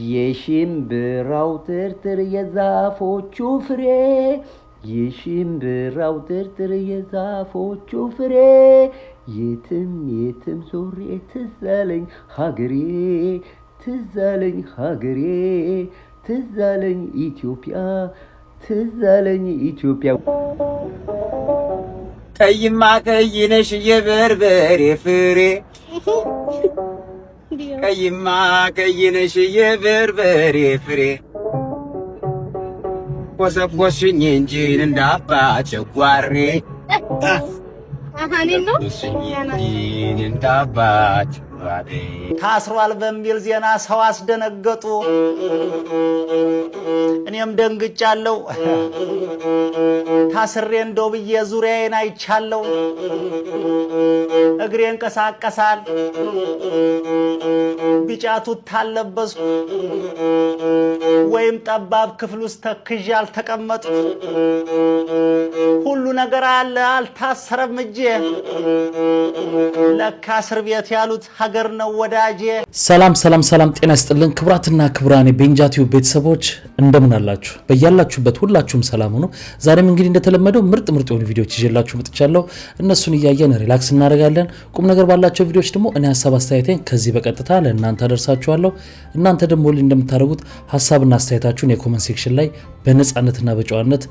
የሽምብራው ትርትር የዛፎቹ ፍሬ የሽምብራው ትርትር የዛፎቹ ፍሬ የትም የትም ዞሬ ትዝ አለኝ ሀገሬ ትዝ አለኝ ሀገሬ ትዝ አለኝ ኢትዮጵያ ትዝ አለኝ ኢትዮጵያ ቀይማ ቀይ ነሽ የበርበሬ ፍሬ ቀይማ ቀይ ነሽ የበርበሬ ፍሬ ኮሰኮሽኝ እንጂ እንዳባ ጨጓሬ አሃኔና እንዳባ ታስሯል በሚል ዜና ሰው አስደነገጡ። እኔም ደንግጫለሁ። ታስሬ እንደው ብዬ ዙሪያዬን አይቻለሁ። እግሬ እንቀሳቀሳል። ቢጫ ቱታ አለበስኩ ወይም ጠባብ ክፍል ውስጥ ተክዤ አልተቀመጥኩ። ሁሉ ነገር አለ አልታሰረም እጄ። ለካ እስር ቤት ያሉት ሀገር ነው ወዳጄ። ሰላም ጤና ይስጥልን ክብራትና ክብራኔ ቤንጃቲው ቤተሰቦች እንደምን አላችሁ? በያላችሁበት ሁላችሁም ሰላም ሁኑ። ዛሬም እንግዲህ እንደተለመደው ምርጥ የሆኑ ቪዲዮዎች ይዤላችሁ መጥቻለሁ። እነሱን እያየን ሪላክስ እናደርጋለን። ቁም ነገር ባላቸው ቪዲዮዎች ደግሞ እኔ ሐሳብ አስተያየቴን ከዚህ በቀጥታ ለእናንተ አደርሳችኋለሁ። እናንተ ደግሞ እንደምታደርጉት ሐሳብና አስተያየታችሁን የኮሜንት ሴክሽን ላይ በነጻነትና በጨዋነት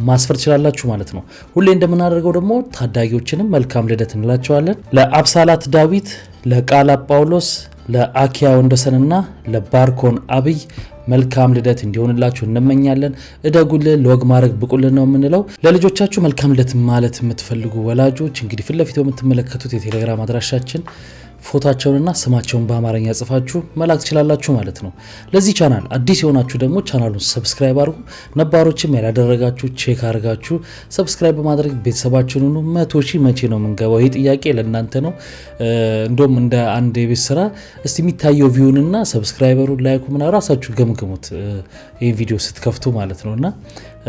ማስፈር ትችላላችሁ ማለት ነው። ሁሌ እንደምናደርገው ደግሞ ታዳጊዎችንም መልካም ልደት እንላቸዋለን። ለአብሳላት ዳዊት፣ ለቃላ ጳውሎስ፣ ለአኪያ ወንደሰንና ለባርኮን አብይ መልካም ልደት እንዲሆንላችሁ እንመኛለን። እደጉልን፣ ለወግ ማድረግ ብቁልን ነው የምንለው። ለልጆቻችሁ መልካም ልደት ማለት የምትፈልጉ ወላጆች እንግዲህ ፊት ለፊት የምትመለከቱት የቴሌግራም አድራሻችን ፎቶአቸውንና ስማቸውን በአማርኛ ጽፋችሁ መላክ ትችላላችሁ ማለት ነው። ለዚህ ቻናል አዲስ የሆናችሁ ደግሞ ቻናሉን ሰብስክራይብ አድርጉ። ነባሮችም ያላደረጋችሁ ቼክ አድርጋችሁ ሰብስክራይብ በማድረግ ቤተሰባችሁን ሁኑ። 100 ሺህ መቼ ነው የምንገባው? ይሄ ጥያቄ ለእናንተ ነው። እንደውም እንደ አንድ የቤት ስራ እስቲ የሚታየው ቪውንና ሰብስክራይበሩን ላይኩ ምናምን ራሳችሁ ገምግሙት ይሄን ቪዲዮ ስትከፍቱ ማለት ነውና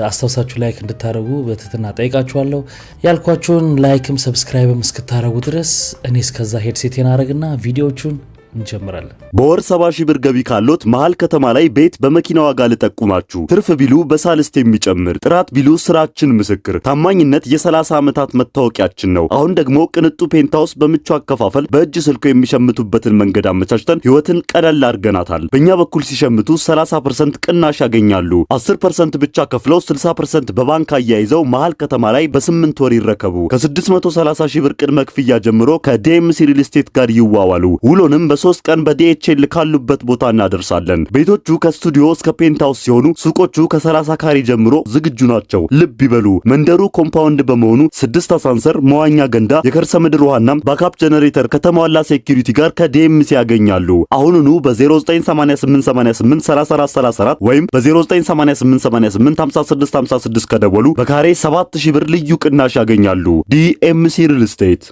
አስተውሳችሁ ላይክ እንድታረጉ በትህትና ጠይቃችኋለሁ። ያልኳችሁን ላይክም ሰብስክራይብም እስክታረጉ ድረስ እኔ እስከዛ ሄድሴቴን አረግና ቪዲዮቹን እንጀምራለን። በወር 70 ሺህ ብር ገቢ ካሎት መሃል ከተማ ላይ ቤት በመኪና ዋጋ ልጠቁማችሁ። ትርፍ ቢሉ በሳልስት የሚጨምር ጥራት ቢሉ ስራችን ምስክር፣ ታማኝነት የ30 ዓመታት መታወቂያችን ነው። አሁን ደግሞ ቅንጡ ፔንታውስ በምቹ አከፋፈል በእጅ ስልኩ የሚሸምቱበትን መንገድ አመቻችተን ህይወትን ቀለል አድርገናታል። በእኛ በኩል ሲሸምቱ 30% ቅናሽ ያገኛሉ። 10% ብቻ ከፍለው 60% በባንክ አያይዘው መሃል ከተማ ላይ በ8 ወር ይረከቡ። ከ630 ሺህ ብር ቅድመ ክፍያ ጀምሮ ከዲኤምሲ ሪል ስቴት ጋር ይዋዋሉ። ውሎንም በ3 ቀን በዲኤችኤል ካሉበት ቦታ እናደርሳለን። ቤቶቹ ከስቱዲዮ እስከ ፔንታውስ ሲሆኑ ሱቆቹ ከ30 ካሬ ጀምሮ ዝግጁ ናቸው። ልብ ይበሉ፣ መንደሩ ኮምፓውንድ በመሆኑ 6 አሳንሰር፣ መዋኛ ገንዳ፣ የከርሰ ምድር ውሃና ባካፕ ጀነሬተር ከተሟላ ሴኩሪቲ ጋር ከዲኤምሲ ያገኛሉ። አሁኑኑ በ0988883434 ወይም በ0988885656 ከደወሉ በካሬ 7000 ብር ልዩ ቅናሽ ያገኛሉ። ዲኤምሲ ሪል ስቴት።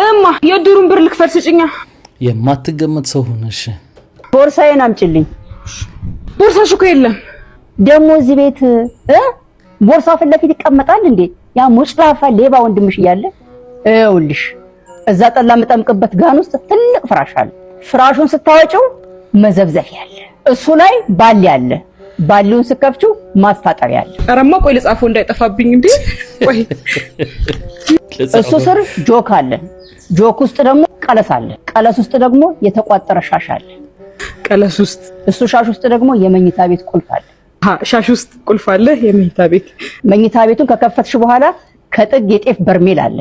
እማ የዱሩን ብር ልክፈል ስጭኛ። የማትገመት ሰው ሆነሽ። ቦርሳዬን አምጪልኝ። ቦርሳሽ እኮ የለም። ደሞ እዚህ ቤት ቦርሳው ፊት ለፊት ይቀመጣል እንዴ? ያ ሙጭላፋ ሌባ ወንድምሽ እያለ ይኸውልሽ፣ እዛ ጠላ መጠምቅበት ጋን ውስጥ ትልቅ ፍራሽ አለ። ፍራሹን ስታወጪው መዘብዘፊያ አለ፣ እሱ ላይ ባሊ አለ። ባሊውን ስከፍቺው ማስታጠቢያ አለ። አረማ ቆይ ልጻፈው እንዳይጠፋብኝ እንዴ። ቆይ እሱ ስር ጆክ አለ። ጆክ ውስጥ ደግሞ ቀለስ አለ። ቀለስ ውስጥ ደግሞ የተቋጠረ ሻሽ አለ። ቀለስ ውስጥ እሱ ሻሽ ውስጥ ደግሞ የመኝታ ቤት ቁልፍ አለ። ሻሽ ውስጥ ቁልፍ አለ። የመኝታ ቤት መኝታ ቤቱን ከከፈትሽ በኋላ ከጥግ የጤፍ በርሜል አለ።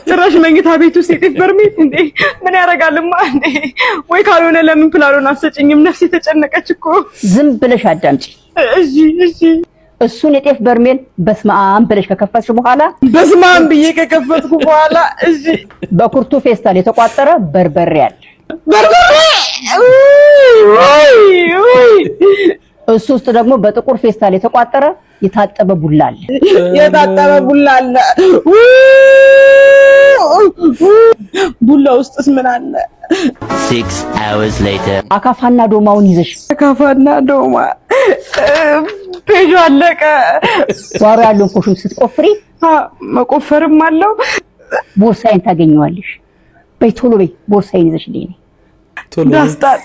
ጭራሽ መኝታ ቤት ውስጥ የጤፍ በርሜል እንዴ? ምን ያረጋልማ እንዴ? ወይ ካልሆነ ለምን ፕላኑን አሰጭኝም? ነፍስ የተጨነቀች እኮ። ዝም ብለሽ አዳምጪ እሺ። እሱን የጤፍ በርሜል በስማም ብለሽ ከከፈትሽ በኋላ በስማም ብዬ ከከፈትኩ በኋላ እሺ፣ በኩርቱ ፌስታል የተቋጠረ በርበሬ አለ። በርበሬ ወይ እሱ ውስጥ ደግሞ በጥቁር ፌስታል የተቋጠረ የታጠበ ቡላ አለ። የታጠበ ቡላ አለ። ቡላ ውስጥስ ምን አለ? 6 hours later አካፋና ዶማውን ይዘሽ አካፋና ዶማ ፔጆ አለቀ። ጓሮ ያለውን ኮሽም ስትቆፍሪ መቆፈርም አለው። ቦርሳዬን ታገኘዋለሽ። በይ ቶሎ በይ ቦርሳዬን ይዘሽልኝ። ቶሎ ዳስጣል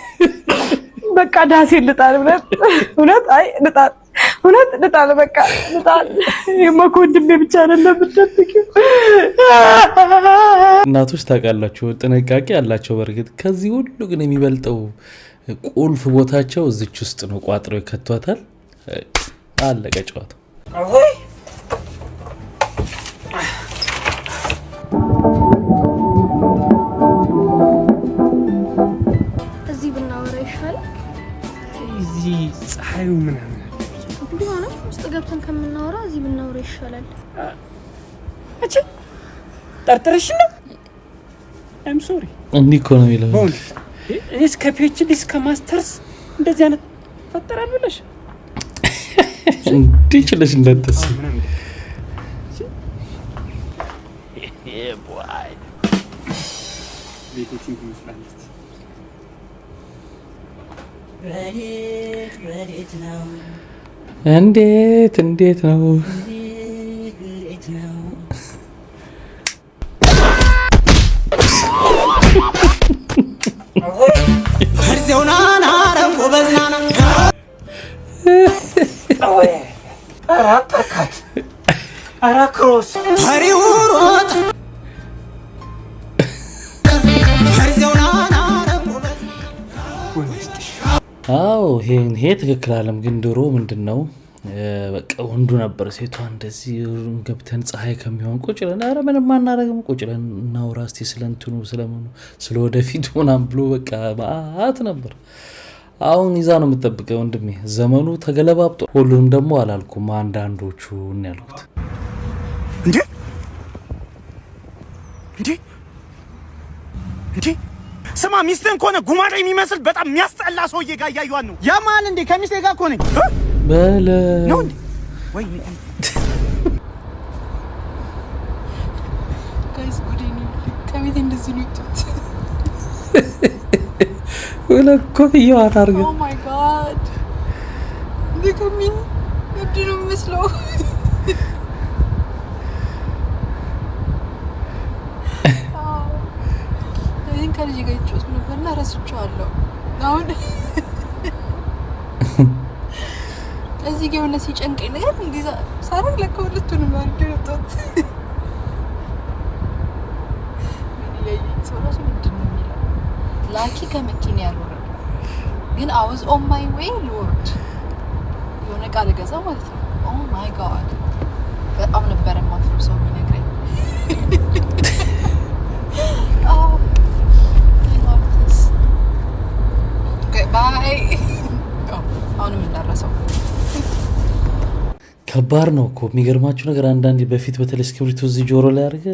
በቃ ዳሴ ልጣል እውነት አይ ልጣል በቃ ልጣል። የማኮ ወንድሜ ብቻ አይደለም ብትጠብቂው። እናቶች ታውቃላችሁ ጥንቃቄ አላቸው። በርግጥ ከዚህ ሁሉ ግን የሚበልጠው ቁልፍ ቦታቸው እዚች ውስጥ ነው። ቋጥረው ይከቷታል። አለቀ ጨዋታው። እዚህ ብናወራ ይሻላል። እዚህ ፀሐዩ ምናምን ቢሆንም ውስጥ ገብተን ከምናወራ እዚህ ብናወራ ይሻላል። እቺ ጠርጥረሽ ነው? I'm sorry እንዲህ እኮ ነው የሚለው። እኔስ ከፒኤችዲ እስከ ማስተርስ እንደዚህ አይነት ፈጠራል ብለሽ እንዲህ ችለሽ እንዳትተስ ቤቶችን ትመስላለች። እንዴት ነው አዎ ይሄ ትክክል አለም። ግን ድሮ ምንድነው በቃ ወንዱ ነበር ሴቷ እንደዚህ ገብተን ፀሐይ ከሚሆን ቁጭ ብለን ኧረ ምንም አናደርግም ቁጭ ብለን እናውራ እስቲ ስለእንትኑ ስለምን ስለወደፊቱ ምናምን ብሎ በቃ ማአት ነበር። አሁን ይዛ ነው የምትጠብቀው ወንድሜ። ዘመኑ ተገለባብጦ ሁሉንም ደግሞ አላልኩም አንዳንዶቹ ነው ያልኩት። እንዴ ስማ ሚስትን ኮነ ጉማሬ የሚመስል በጣም የሚያስጠላ ሰውዬ ጋር ያዩዋን ነው ያማል እንዴ? ከሚስቴ ጋር ኮነ በለ ነው እንዴ? ወይ ጋይስ ጉዲኒ ከቤት እንደዚህ ነው ይጥት ወላ ኮፍያው አታርገ ኦ ማይ ጋድ ዲከሚን እድሉ መስለው ከልጅ ጋር ይጮት ነበርና ረስቼዋለሁ። አሁን እዚህ ጋር የሆነ ሲጨንቀኝ ነገር እንዲዛ ሳረግ ለካ ሁለቱንም አድርጌ ወጣት። ምን ያየኝ ሰው ራሱ ምንድን ነው የሚለው? ላኪ ከመኪና ያልወረደ ግን I was on my way Lord የሆነ ቃል ገዛ ማለት ነው። ኦ ማይ ጋድ በጣም ነበር የማፍረው ሰው የሚነግረኝ። አሁንም እንዳረሰው ከባድ ነው እኮ የሚገርማችሁ ነገር አንዳንዴ በፊት በተለይ እስክሪብቶ እዚህ ጆሮ ላይ አድርገ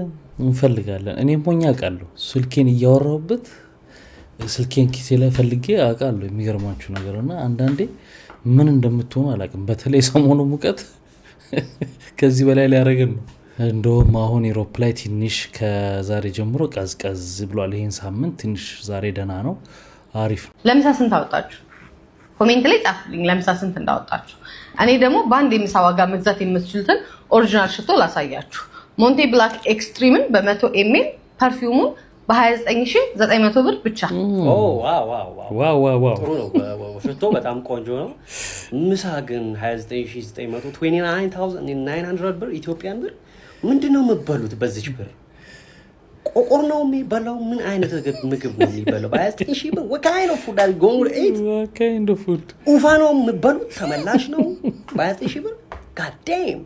እንፈልጋለን። እኔም ሆኜ አውቃለሁ ስልኬን እያወራሁበት ስልኬን ኪሴ ላይ ፈልጌ አውቃለሁ። የሚገርማችሁ ነገር እና አንዳንዴ ምን እንደምትሆኑ አላውቅም። በተለይ ሰሞኑ ሙቀት ከዚህ በላይ ሊያደርገን ነው። እንደውም አሁን ኢሮፕ ላይ ትንሽ ከዛሬ ጀምሮ ቀዝቀዝ ብሏል። ይሄን ሳምንት ትንሽ ዛሬ ደህና ነው፣ አሪፍ ነው። ለምሳ ስንት አወጣችሁ? ኮሜንት ላይ ጻፉልኝ ለምሳ ስንት እንዳወጣችሁ። እኔ ደግሞ በአንድ የምሳ ዋጋ መግዛት የምትችሉትን ኦሪጂናል ሽቶ ላሳያችሁ። ሞንቴ ብላክ ኤክስትሪምን በ100 ኤምኤል ፐርፊውሙን በ29900 ብር ብቻ። ዋው ጥሩ ነው። ሽቶ በጣም ቆንጆ ነው። ምሳ ግን 29900 ብር ኢትዮጵያን ብር ምንድነው የምትበሉት በዚህ ብር? ቆቆር ነው የሚበላው? ምን አይነት ምግብ ነው የሚበላው? በ29000 ብር what kind of food are you going to eat? What kind of food? ኡፋ ነው የምትበሉት? ተመላሽ ነው በ29000 ብር? god damn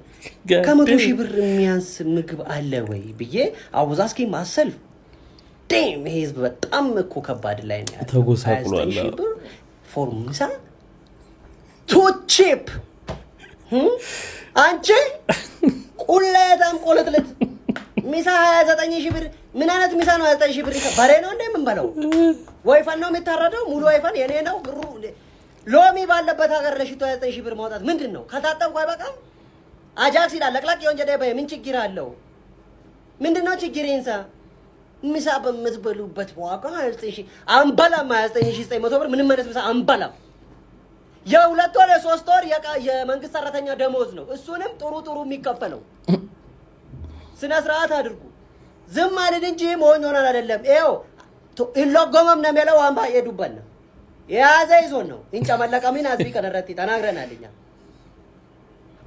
ከ100,000 ብር የሚያንስ ምግብ አለ ወይ ብዬ I was asking myself damn ይሄ ህዝብ በጣም እኮ ከባድ ላይ ነው ያለው። ተጎሳቁሏል for ምሳ too cheap አንቺ ቁሌታም ቆለጥለት ሚሳ 29000 ብር ምን አይነት ሚሳ ነው? 29000 ብር በሬ ነው እንደ የምንበላው? ወይፈን ነው የሚታረደው? ሙሉ ወይፈን የኔ ነው ብሩ። ሎሚ ባለበት ሀገር ለሽቶ 29000 ብር ማውጣት ምንድነው? ከታጠብኩ አይበቃም? አጃክስ ይላል ለቅላቅ የወንጀደ ምን ችግር አለው? ምንድነው ችግር? ይንሳ ሚሳ በምትበሉበት ዋጋ 29000 አንበላም። 29900 ብር ምንም ማለት ምሳ አንበላም። የሁለት ወር የሶስት ወር የመንግስት ሰራተኛ ደሞዝ ነው። እሱንም ጥሩ የሚከፈለው ስነ ስርዓት አድርጉ። ዝም ማለት እንጂ ሞኝ ሆነን አይደለም። ይሄው ኢሎጎመም ነው የሚለው አምባ የዱበና ያዘ ይዞን ነው እንጫ መለቀሚን አዝቢ ቀነረቲ ተናግረናልኛ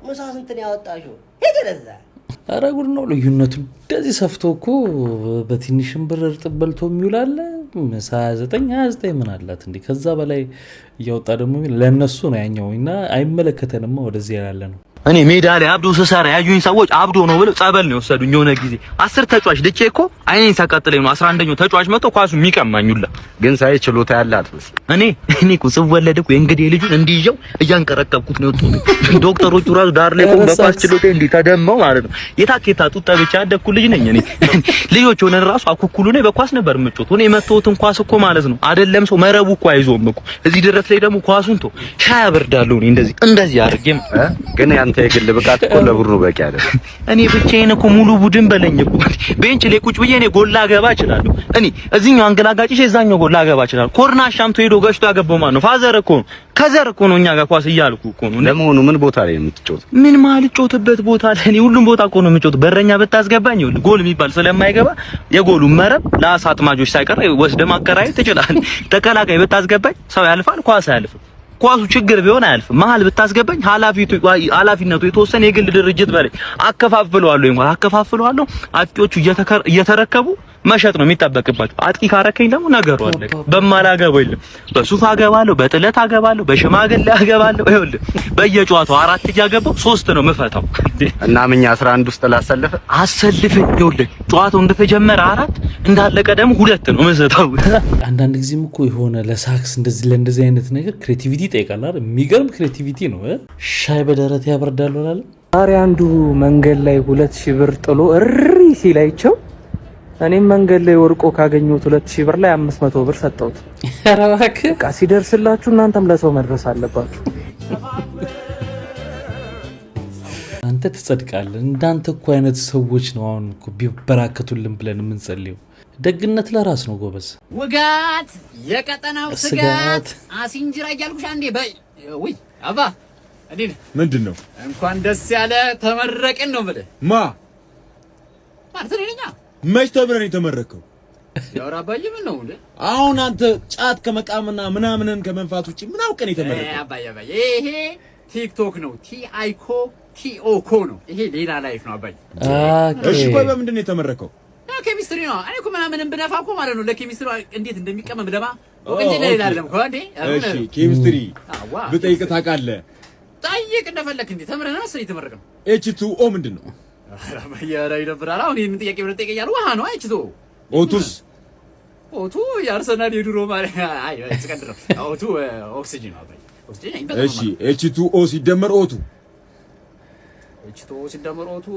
ምሳ ስንትን ያወጣሽው ሄደዛ ኧረ ጉድ ነው ልዩነቱ እንደዚህ ሰፍቶ እኮ በትንሽም ብር እርጥብ በልቶ የሚውላል ምሳ 29 ምን አላት እንዴ ከዛ በላይ እያወጣ ደግሞ ለነሱ ነው ያኛውና አይመለከተንም ወደዚህ ያለ ነው እኔ ሜዳ ላይ አብዶ ሰሳራ ያዩኝ ሰዎች አብዶ ነው ብለው ጸበል ነው ወሰዱኝ የሆነ ጊዜ 10 ተጫዋች ልጬ እኮ አይኔን ሳቃጥለኝ ነው 11ኛው ተጫዋች መጥቶ ኳሱ የሚቀማኙላ ግን ሳይ ችሎታ ያላት እኔ እኮ ጽወለድ እኮ እንግዲህ ልጁን እንዲይው እያንቀረቀብኩት ነው የወጣው ዶክተሮቹ ራሱ ዳር ላይ ቆም በኳስ ችሎታ እንዲ ተደመው ማለት ነው የታኬታ ጡጣ ብቻ ያደኩ ልጅ ነኝ እኔ ልጆች ሆነን ራሱ አኩኩሉ ነው በኳስ ነበር የምጮት እኔ መተውትን ኳስ እኮ ማለት ነው አይደለም ሰው መረቡ እኮ አይዞም እኮ እዚህ ድረስ ላይ ደግሞ ኳሱን ቶ ሻይ አበርዳለሁ እኔ እንደዚህ አድርጌም ግን ያንተ የግል ብቃት እኮ ለብሩ በቂ አይደለም እኔ ብቻዬን እኮ ሙሉ ቡድን በለኝ እኮ ቤንች ላይ ቁጭ ብዬ እኔ ጎል ላገባ እችላለሁ እኔ እዚህኛው አንገላጋጭሽ እዛኛው ጎል ላገባ እችላለሁ ኮርና ሻምቶ ሄዶ ገጭቶ ያገባው ማን ነው ፋዘር እኮ ነው ከዘር እኮ ነው እኛ ጋር ኳስ እያልኩ እኮ ነው ለመሆኑ ምን ቦታ ላይ የምትጮት ምን ማልጮትበት ቦታ ላይ እኔ ሁሉም ቦታ እኮ ነው የምጮት በረኛ ብታስገባኝ ይኸውልህ ጎል የሚባል ስለማይገባ የጎሉ መረብ ለአሳ አጥማጆች ሳይቀር ወስደህ ማከራየት ትችላለህ ተከላካይ ብታስገባኝ ሰው ያልፋል ኳስ አያልፍም ኳሱ ችግር ቢሆን አያልፍም መሀል ብታስገባኝ ኃላፊነቱ የተወሰነ የግል ድርጅት በላይ አከፋፍለዋለሁ አጥቂዎቹ እየተረከቡ መሸጥ ነው የሚጠበቅባቸው አጥቂ ካረከኝ ደግሞ ነገሩ አለ በማላገባው የለም በሱፍ አገባለሁ በጥለት አገባለሁ በሽማግሌ አገባለሁ ይኸውልህ በየጨዋታው 4 እያገባው 3 ነው መፈታው እና ምኛ 11 ውስጥ አሰልፍ ይኸውልህ ጨዋታው እንደተጀመረ 4 እንዳለቀ ደግሞ 2 ነው መሰታው አንዳንድ ጊዜም እኮ የሆነ ለሳክስ እንደዚህ አይነት ነገር ክሬቲቪቲ ይጠይቃል አይደል የሚገርም ክሬቲቪቲ ነው ሻይ በደረት ያበርዳል ወላለ ዛሬ አንዱ መንገድ ላይ 2000 ብር ጥሎ እሪ ሲላይቸው እኔም መንገድ ላይ ወርቆ ካገኙት 2000 ብር ላይ 500 ብር ሰጠሁት አራባክ በቃ ሲደርስላችሁ እናንተም ለሰው መድረስ አለባችሁ አንተ ትጸድቃለህ እንዳንተ እኮ አይነት ሰዎች ነው አሁን እኮ ቢበራከቱልን ብለን የምንጸልየው ደግነት ለራስ ነው ጎበዝ ውጋት የቀጠናው ስጋት አሲንጅራ እያልኩሽ አንዴ በይ ወይ አባ አዲን ምንድነው እንኳን ደስ ያለ ተመረቅን ነው ብለ ማለት ነኛ መች ተብረን የተመረከው ያወራባይ ምን ነው እንዴ አሁን አንተ ጫት ከመቃምና ምናምንን ከመንፋት ውጪ ምን አውቀን የተመረከው አባይ ይሄ ቲክቶክ ነው ቲአይኮ ቲኦኮ ነው ይሄ ሌላ ላይፍ ነው አባይ እሺ ቆይ በምንድን ነው የተመረከው ኬሚስትሪ ነው እኔ እኮ ምናምን ብነፋ እኮ ማለት ነው ለኬሚስትሪ እንዴት እንደሚቀመም ደማ ወንጀ ላይ አይደለም እኮ እንዴ እሺ ኬሚስትሪ ብጠይቅ ታውቃለህ ጠይቅ እንደፈለክ እንዴ ተምረና ነው የተመረቀው H2O ምንድነው አራባያ ላይ ነበር አሁን ይሄን ጥያቄ ብለ ጠይቀኛል ውሃ ነው H2O ኦቱስ ኦቱ የአርሰናል የድሮ ማለት አይ እስከንድሮ ኦቱ ኦክሲጅን ነው አባይ ኦክሲጅን እሺ H2O ሲደመር ኦቱ H2O ሲደመር ኦቱ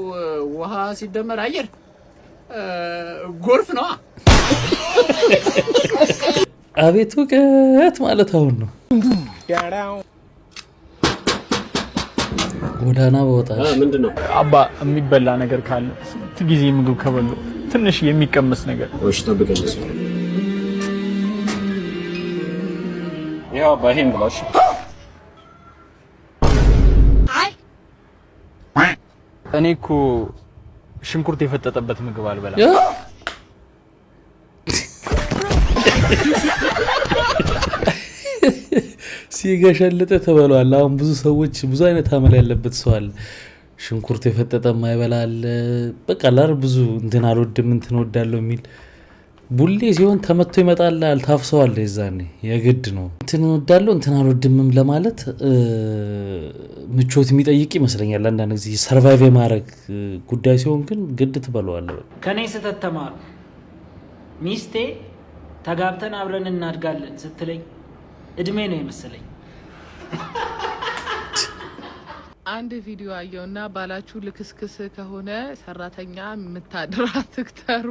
ውሃ ሲደመር አየር ጎርፍ ነው አቤቱ ከት ማለት አሁን ነው ጎዳና ወጣሽ ምንድነው አባ የሚበላ ነገር ካለ ጊዜ ምግብ ከበሉ ትንሽ የሚቀመስ ነገር እሺ ተበቀኝ ያው ባይሄን ብላሽ እኔ እኮ ሽንኩርት የፈጠጠበት ምግብ አልበላም ሲገሸልጥ ተበሏል አሁን ብዙ ሰዎች ብዙ አይነት አመል ያለበት ሰው አለ ሽንኩርት የፈጠጠ ማይበላል በቃ ላር ብዙ እንትን አልወድም እንትን ወዳለው የሚል ቡሌ ሲሆን ተመቶ ይመጣል አልታፍሰዋል ይዛኔ የግድ ነው እንትን ወዳለው እንትን አልወድምም ለማለት ምቾት የሚጠይቅ ይመስለኛል አንዳንድ ጊዜ ሰርቫይቭ የማድረግ ጉዳይ ሲሆን ግን ግድ ትበለዋለህ ከኔ ስተት ተማሩ ሚስቴ ተጋብተን አብረን እናድጋለን ስትለኝ እድሜ ነው የመሰለኝ አንድ ቪዲዮ አየውና ባላችሁ ልክስክስ ከሆነ ሰራተኛ ምታድራት ትክተሩ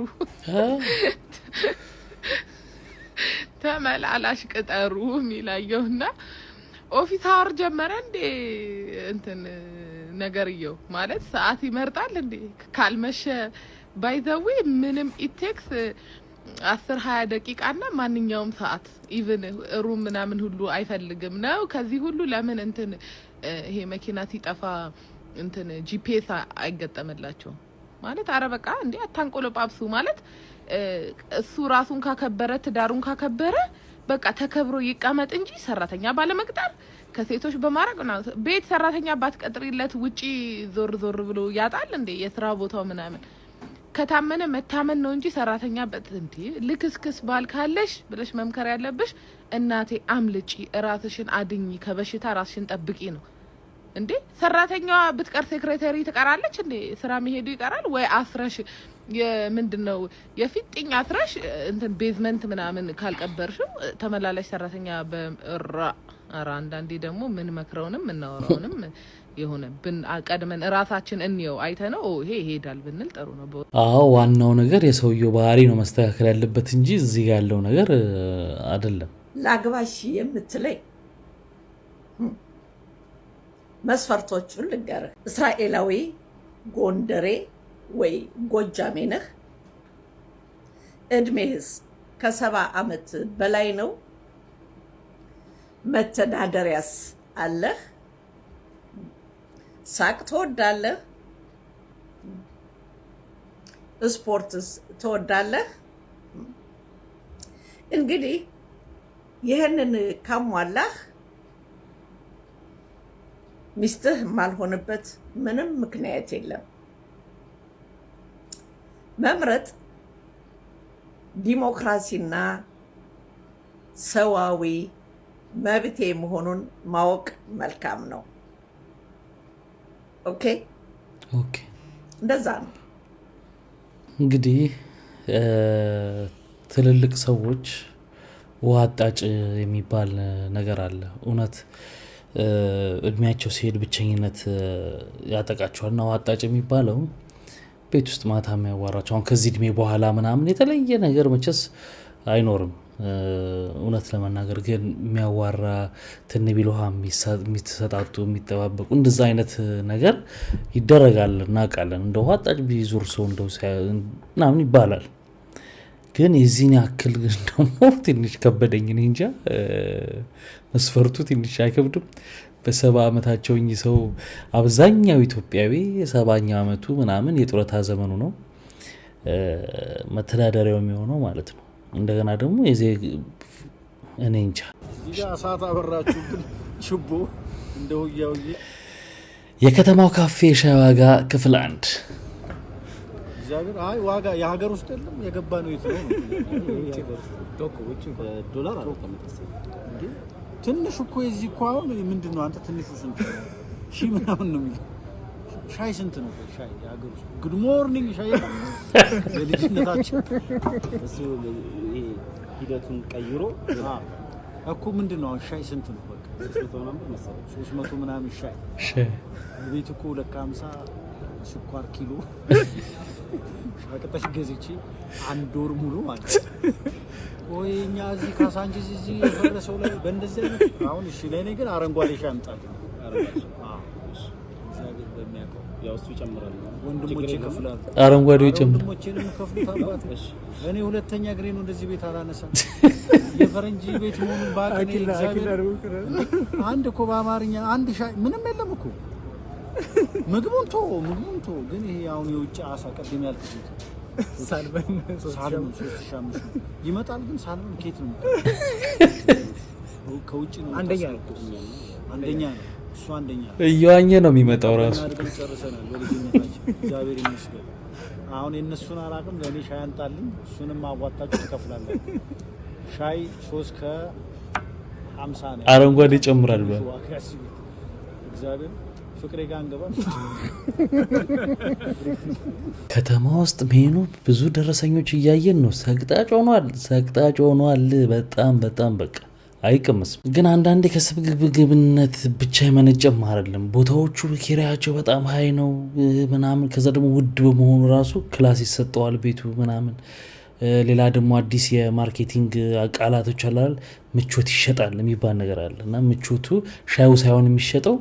ተመላላሽ ቅጠሩ ሚላየውና ኦፊስ አወር ጀመረ እንዴ እንትን ነገርየው ማለት ሰዓት ይመርጣል እንዴ ካልመሸ ባይዘዊ ምንም ኢቴክስ 10-20 ደቂቃና ማንኛውም ሰዓት ኢቭን ሩም ምናምን ሁሉ አይፈልግም ነው ከዚህ ሁሉ ለምን እንትን ይሄ መኪና ሲጠፋ እንትን ጂፒኤስ አይገጠመላቸው ማለት አረበቃ እንዴ አታንቆለጳብሱ ማለት እሱ ራሱን ካከበረ ትዳሩን ካከበረ በቃ ተከብሮ ይቀመጥ እንጂ ሰራተኛ ባለመቅጠር ከሴቶች በማራቅ ነው። ቤት ሰራተኛ ባትቀጥሪለት ውጪ ዞር ዞር ብሎ ያጣል እንዴ የስራ ቦታው ምናምን። ከታመነ መታመን ነው እንጂ ሰራተኛ እንዴ ልክስክስ ባል ካለሽ ብለሽ መምከር ያለብሽ እናቴ አምልጪ፣ ራስሽን አድኝ፣ ከበሽታ ራስሽን ጠብቂ ነው እንዴ። ሰራተኛዋ ብትቀር ሴክሬታሪ ትቀራለች እንዴ? ስራ መሄዱ ይቀራል ወይ? አፍረሽ የምንድነው የፊጥኝ አፍረሽ እንትን ቤዝመንት ምናምን ካልቀበርሽው ተመላላሽ ሰራተኛ ኧረ አንዳንዴ ደግሞ ምን መክረውንም እናወራውንም የሆነ ቀድመን ራሳችን እንየው አይተነው ይሄ ይሄዳል ብንል ጥሩ ነው። አዎ ዋናው ነገር የሰውየው ባህሪ ነው መስተካከል ያለበት እንጂ እዚህ ጋር ያለው ነገር አይደለም። ላግባሽ የምትለኝ መስፈርቶቹን ልንገርህ። እስራኤላዊ፣ ጎንደሬ ወይ ጎጃሜ ነህ? እድሜህስ ከ70 ዓመት በላይ ነው? መተዳደሪያስ አለህ? ሳቅ ትወዳለህ? ስፖርትስ ትወዳለህ? እንግዲህ ይህንን ካሟላህ ሚስትህ የማልሆንበት ምንም ምክንያት የለም። መምረጥ ዲሞክራሲና ሰዋዊ መብቴ መሆኑን ማወቅ መልካም ነው። ኦኬ እንደዛ ነው። እንግዲህ ትልልቅ ሰዎች ውሃ አጣጭ የሚባል ነገር አለ። እውነት እድሜያቸው ሲሄድ ብቸኝነት ያጠቃቸዋልና ውሃ አጣጭ የሚባለው ቤት ውስጥ ማታ የሚያዋራቸው አሁን ከዚህ እድሜ በኋላ ምናምን የተለየ ነገር መቼስ አይኖርም። እውነት ለመናገር ግን የሚያዋራ ትንቢል ውሃ የሚሰጣጡ የሚጠባበቁ እንደዛ አይነት ነገር ይደረጋል እናውቃለን። እንደ ውሃ አጣጭ ቢዙር ሰው እንደው ምናምን ይባላል። ግን የዚህን ያክል ደግሞ ትንሽ ከበደኝ። እኔ እንጃ መስፈርቱ ትንሽ አይከብድም? በ70 ዓመታቸው እኚህ ሰው አብዛኛው ኢትዮጵያዊ 70ኛ ዓመቱ ምናምን የጡረታ ዘመኑ ነው መተዳደሪያው የሚሆነው ማለት ነው። እንደገና ደግሞ እኔ እንጃ እዚህ እሳት አበራችሁ ግን ችቦ እንደው የከተማው ካፌ ሻይ ዋጋ ክፍል 1 እግዚአብሔር ዋጋ የሀገር ውስጥ አይደለም የገባ ነው የትነው ዶላር እንዴ ትንሽ እኮ እዚህ እኮ አሁን ምንድነው አንተ ትንሹ ስንት ሺህ ምናምን ነው የሚለው ሻይ ስንት ነው? ሻይ የሀገር ውስጥ ጉድ ሞርኒንግ ሻይ በልጅነታችን እሱ ይሄ ሂደቱን ቀይሮ እኮ ምንድነው ሻይ ስንት ነው? በቃ 300 ምናምን ሻይ ቤት እኮ 250 ስኳር ኪሎ ሻቀጣሽ ገዝቼ አንድ ወር ሙሉ ማለት ወይኛ እዚህ ካሳንቺስ እዚህ የፈረሰው ላይ በእንደዚህ አይነት አሁን እሺ ለኔ ግን አረንጓዴ ሻይ አምጣልኝ። እግዚአብሔር በሚያውቀው ያው እሱ ይጨምራል። ወንድሞቼ ይከፍላሉ። አረንጓዴው ይጨምራል። ወንድሞቼንም ይከፍሉት አባት። እኔ ሁለተኛ ግሬ ነው እንደዚህ ቤት አላነሳም። የፈረንጂ ቤት መሆኑን ባቀኔ እግዚአብሔር አንድ እኮ በአማርኛ አንድ ሻይ ምንም የለም እኮ ምግቡን ቶ ግን ይሄ አሁን የውጭ አሳ ቀደም ያልኩት ሳልበን ሶስት ይመጣል። ግን ሳልበን ኬት ነው ከውጭ ነው አንደኛ ነው እሱ አንደኛ እያኘ ነው የሚመጣው ራሱ ጨርሰናል በልጅነታችን እግዚአብሔር ይመስገን። አሁን የነሱን አላቅም ለኔ ሻይ አንጣልኝ እሱንም አዋጣችሁ ትከፍላላችሁ። ሻይ 3 ከ50 ነው አረንጓዴ ይጨምራል በል እግዚአብሔር ፍቅሬ ጋር አንገባም። ከተማ ውስጥ ሜኑ ብዙ ደረሰኞች እያየን ነው። ሰቅጣጭ ሆኗል። በጣም በቃ አይቀመስም። ግን አንዳንዴ ከስግብግብነት ብቻ የመነጨም አይደለም። ቦታዎቹ ኪራያቸው በጣም ሀይ ነው ምናምን። ከዛ ደግሞ ውድ በመሆኑ ራሱ ክላስ ይሰጠዋል ቤቱ ምናምን። ሌላ ደግሞ አዲስ የማርኬቲንግ ቃላቶች አላል ምቾት ይሸጣል የሚባል ነገር አለ እና ምቾቱ ሻዩ ሳይሆን የሚሸጠው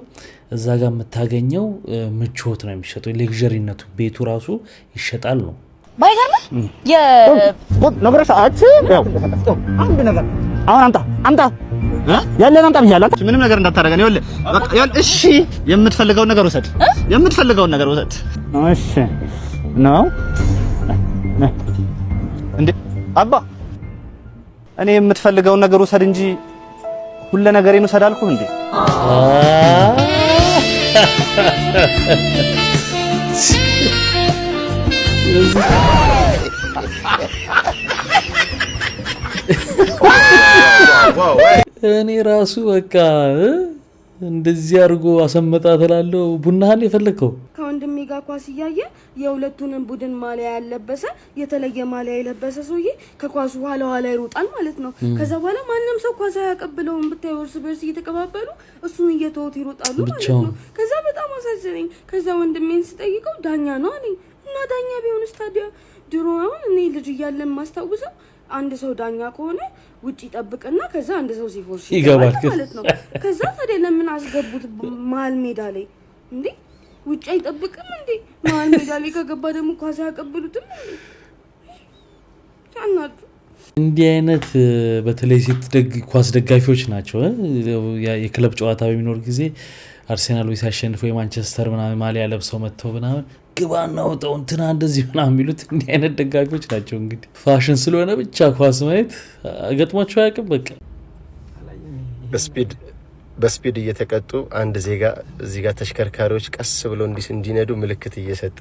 እዛ ጋር የምታገኘው ምቾት ነው የሚሸጠው። ሌክዠሪነቱ ቤቱ ራሱ ይሸጣል ነው ባይገርም ነገሮች አንድ ነገር አሁን አምጣ ያለን አምጣ ብያለሁ። ምንም ነገር እንዳታረጋኝ ይኸውልህ። እሺ የምትፈልገውን ነገር ወሰድ። እሺ ነው እንዴ አባ እኔ የምትፈልገውን ነገር ውሰድ እንጂ ሁሉ ነገሬን ውሰድ አልኩህ እንዴ? እኔ ራሱ በቃ እንደዚህ አድርጎ አሰመጣት እላለሁ። ቡናህን የፈለከው ከወንድሜ ጋር ኳስ እያየ የሁለቱንም ቡድን ማሊያ ያለበሰ የተለየ ማሊያ የለበሰ ሰውዬ ከኳሱ ኋላ ይሮጣል ማለት ነው። ከዛ በኋላ ማንም ሰው ኳስ አያቀብለውም ብታይ እርስ በርስ እየተቀባበሉ እሱን እየተወት ይሮጣሉ ማለት ነው። ከዛ በጣም አሳዘነኝ። ከዛ ወንድሜን ስጠይቀው ዳኛ ነው አለኝ። እና ዳኛ ቢሆንስ ታዲያ ድሮ አሁን እኔ ልጅ እያለን ማስታውሰው አንድ ሰው ዳኛ ከሆነ ውጪ ይጠብቅና ከዛ አንድ ሰው ሲፎርሽ ይገባል ማለት ነው። ከዛ ታዲያ ለምን አስገቡት መሀል ሜዳ ላይ እንዴ? ውጪ አይጠብቅም እንዴ? መሀል ሜዳ ላይ ከገባ ደግሞ ኳስ ያቀብሉትም እንዴ? ታናዱ እንዲህ አይነት በተለይ ሴት ኳስ ደጋፊዎች ናቸው። የክለብ ጨዋታ በሚኖር ጊዜ አርሴናል ወይ ሲያሸንፍ ወይ ማንቸስተር ምናምን ማሊያ ለብሰው መጥተው ምናምን ግባና ወጣው እንትና እንደዚህ ምናምን የሚሉት እንዲህ አይነት ደጋፊዎች ናቸው። እንግዲህ ፋሽን ስለሆነ ብቻ ኳስ ማየት ገጥሟቸው አያውቅም። በቃ በስፒድ እየተቀጡ አንድ ዜጋ እዚህ ጋር ተሽከርካሪዎች ቀስ ብሎ እንዲነዱ ምልክት እየሰጠ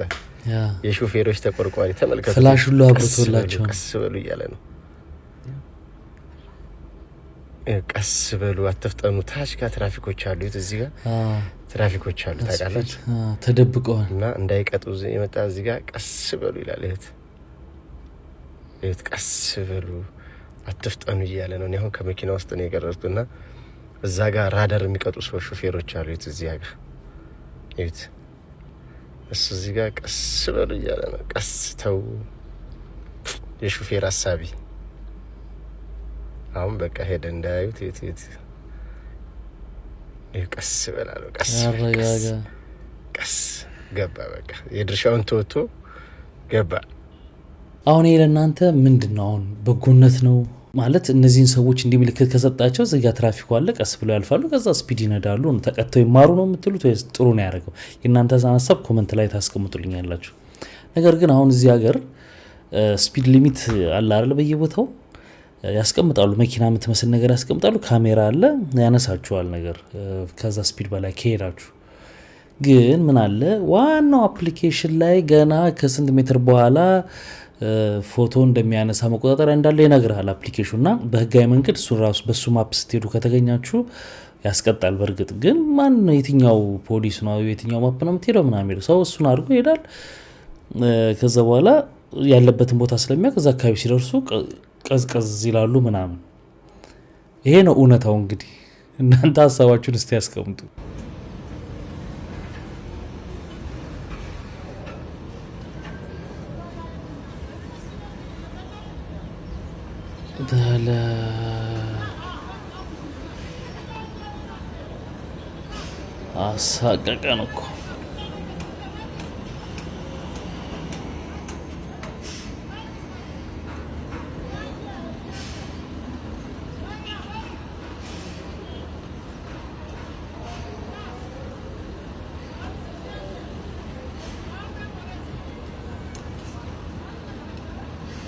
የሾፌሮች ተቆርቋሪ ተመልከቱ። ፍላሽ ሁሉ አብርቶላቸው ቀስ በሉ እያለ ነው። ቀስ በሉ አትፍጠኑ። ታች ጋር ትራፊኮች አሉ። እዚህ ጋር ትራፊኮች አሉ ታውቃላችሁ፣ ተደብቀዋል እና እንዳይቀጡ የመጣ እዚህ ጋር ቀስ በሉ ይላል። እህት ቀስ በሉ አትፍጠኑ እያለ ነው። እኔ አሁን ከመኪና ውስጥ ነው የቀረጽኩና እዛ ጋር ራዳር የሚቀጡ ሰዎች ሾፌሮች አሉ። እዚህ ጋር እህት እሱ እዚህ ጋር ቀስ በሉ እያለ ነው። ቀስ ተው የሾፌር ሐሳቢ አሁን በቃ ሄደ እንዳያዩት እህት ቀስ በላለው ቀስ ገባ። በቃ የድርሻውን ተወጥቶ ገባ። አሁን ይሄ ለእናንተ ምንድነው? አሁን በጎነት ነው ማለት እነዚህን ሰዎች እንዲህ ምልክት ከሰጣቸው እዚህ ጋር ትራፊኩ አለ፣ ቀስ ብለው ያልፋሉ፣ ከዛ ስፒድ ይነዳሉ፣ ተቀጥተው ይማሩ ነው የምትሉት ወይስ ጥሩ ነው ያደረገው? የእናንተ ሀሳብ ኮመንት ላይ ታስቀምጡልኛላችሁ። ነገር ግን አሁን እዚህ ሀገር ስፒድ ሊሚት አለ አይደል? በየቦታው ያስቀምጣሉ፣ መኪና የምትመስል ነገር ያስቀምጣሉ፣ ካሜራ አለ፣ ያነሳችኋል ነገር ከዛ ስፒድ በላይ ከሄዳችሁ። ግን ምን አለ ዋናው አፕሊኬሽን ላይ ገና ከስንት ሜትር በኋላ ፎቶ እንደሚያነሳ መቆጣጠሪያ እንዳለ ይነግርሃል አፕሊኬሽኑና በህጋዊ መንገድ እሱን ራሱ በሱ ማፕ ስትሄዱ ከተገኛችሁ ያስቀጣል። በእርግጥ ግን ማን ነው የትኛው ፖሊስ ነው የትኛው ማፕ ነው የምትሄደው ምናምን የሚለው ሰው እሱን አድርጎ ይሄዳል። ከዛ በኋላ ያለበትን ቦታ ስለሚያውቅ እዛ አካባቢ ሲደርሱ ቀዝቀዝ ይላሉ ምናምን። ይሄ ነው እውነታው። እንግዲህ እናንተ ሀሳባችሁን እስቲ ያስቀምጡ። በለ አሳቀቀን እኮ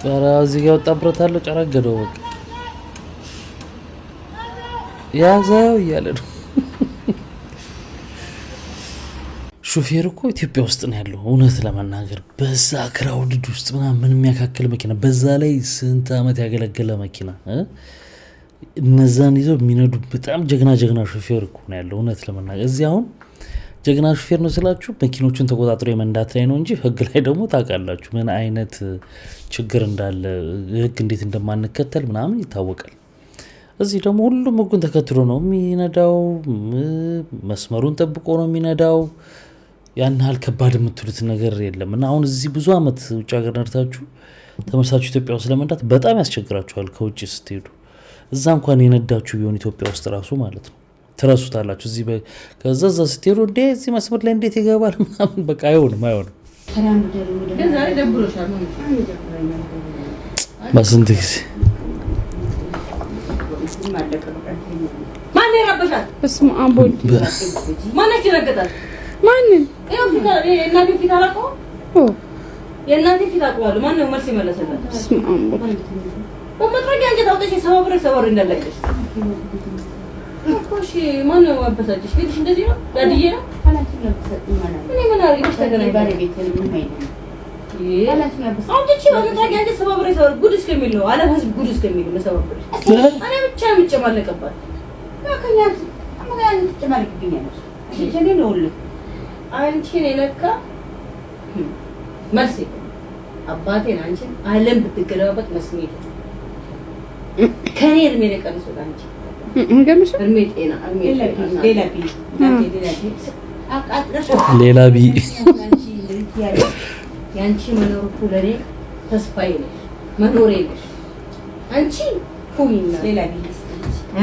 ጣራ እዚህ ጋር ወጣብረታለሁ ጨረገደው በቃ ያዛው እያለ ነው። ሹፌር እኮ ኢትዮጵያ ውስጥ ነው ያለው። እውነት ለመናገር በዛ ክራውድድ ውስጥ ምን የሚያካክል መኪና፣ በዛ ላይ ስንት ዓመት ያገለገለ መኪና እነዛን ይዘው የሚነዱ በጣም ጀግና ሹፌር እኮ ነው ያለው። እውነት ለመናገር እዚህ አሁን ጀግና ሹፌር ነው ስላችሁ መኪኖቹን ተቆጣጥሮ የመንዳት ላይ ነው እንጂ ህግ ላይ ደግሞ ታውቃላችሁ ምን አይነት ችግር እንዳለ፣ ህግ እንዴት እንደማንከተል ምናምን ይታወቃል። እዚህ ደግሞ ሁሉም ህጉን ተከትሎ ነው የሚነዳው፣ መስመሩን ጠብቆ ነው የሚነዳው። ያን ያህል ከባድ የምትሉት ነገር የለም። እና አሁን እዚህ ብዙ አመት ውጭ ሀገር ነድታችሁ ተመልሳችሁ ኢትዮጵያ ውስጥ ለመንዳት በጣም ያስቸግራችኋል። ከውጭ ስትሄዱ እዛ እንኳን የነዳችሁ ቢሆን ኢትዮጵያ ውስጥ ራሱ ማለት ነው ትረሱታላችሁ። እዚህ ከዛ ስትሄዱ እንዴ እዚህ መስመር ላይ እንዴት ይገባል ምናምን በቃ አይሆንም። በስንት ጊዜ ማን ያረበሻል? በስመ አብ ወልድ ማን ያረገጣል? ማንን? እናቴ ፊት አላውቀውም። የእናቴ ፊት አውቀዋለሁ። ማን ነው መልስ የመለሰላት? በስመ አብ ወልድ ወመጥረጊያ አንቺ ታውጠሽ ሰባብረ እንደለቀሽ እሺ ማን ነው ያበሳጭሽ? ልጅሽ እንደዚህ ነው ዳድዬ ነው አላንቺ ነው ተሰጥኝ ማለት እኔ ምን አርግሽ ተገናኝ ባለቤት ምን ሆይ አላንቺ ነው ያበሳጭሽ አንቺ ወመጥረጊያ አንቺ ሰባብረ ጉድ እስከሚል ነው ዓለም ህዝብ ጉድ እስከሚል ነው ሰባብረ እኔ ብቻ ምጨማለቀባት ያከኛት አማጋን ትጨማለቅብኛለሽ እሺ ጀኔ ነው ሁሉ አንቺን የነካ መልስ አባቴን አንቺን ዓለም ብትገለባበት መስሚት ከኔ እድሜ ለቀንሶ አንቺ እንገምሽ እድሜ ጤና ሌላ ቢ ያንቺ መኖር እኮ ለኔ ተስፋዬ ነሽ መኖሬ ነሽ አንቺ ሁይና ሌላ ቢ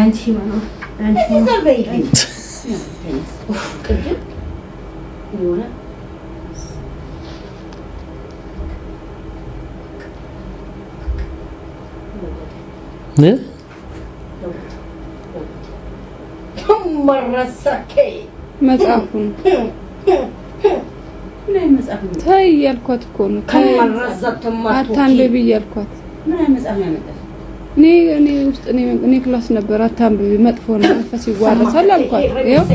አንቺ መኖር አንቺ ዘርበይ ቅድም የሆነ መጽሐፉን ታይ ያልኳት እኮ ነው አታንብቢ ያልኳት እኔ ውስጥ እኔ ክላስ ነበር አታንብቢ መጥፎ ነው መንፈስ ይዋረሳል አልኳት ይኸው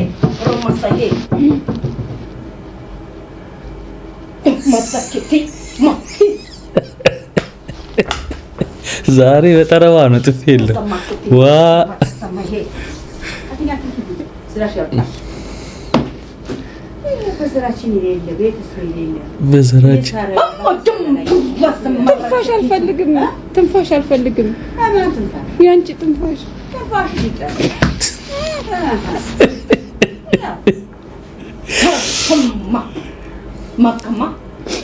ዛሬ በጠረባ ነው ጥፍ የለም ዋ በዘራችን የሌለ ቤተሰብ የሌለ በዘራችን ትንፋሽ አልፈልግም ያንቺ ትንፋሽ ማከማ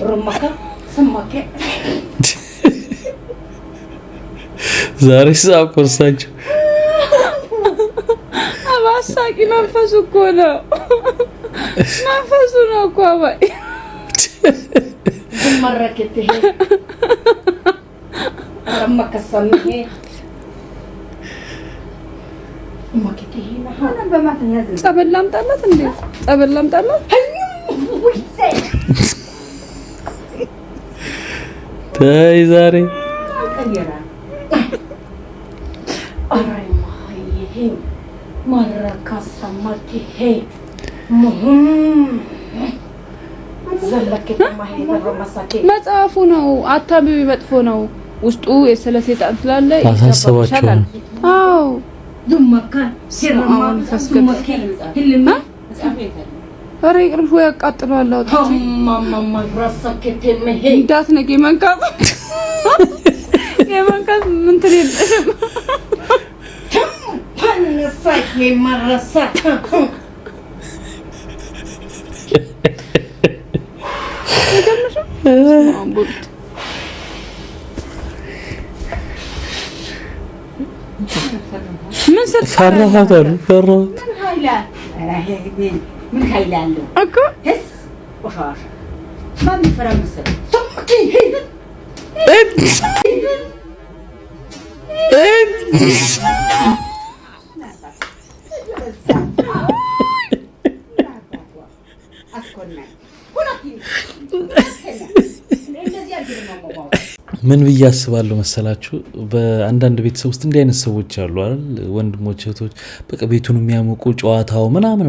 ሩማካ ሰማከ ዛሬ ሳብ ቆርሳችሁ አባሳቂ መንፈሱ እኮ ነው መንፈሱ ነው እኮ አባይ ዝመረከት ይሄ ሩማካ ሰማከ ጸበል ላምጣላት እንዴ ጸበል ላምጣላት ታይ ዛሬ መጽሐፉ ነው አታንብቢ መጥፎ ነው ውስጡ የስለ ሰይጣን ስላለ አሳሰባችሁ አዎ ዱማካ ሲራማን ፈስከት ኧረ ይቅርሽ ወይ ያቃጥላል አውጥቼ እንዳትነቂ መንካት የመንካት ምን ትልልሽም ተነሳሽ የማረሳ ምን ፈራሃት አሉ ፈራሃት ምን ኃይል አለው እኮ እስ ወሻሽ ማን ይፈራምሰ ምን ብዬ አስባለሁ መሰላችሁ በአንዳንድ ቤተሰብ ውስጥ እንዲህ አይነት ሰዎች አሉ አይደል ወንድሞች እህቶች በቃ ቤቱን የሚያሞቁ ጨዋታው ምናምን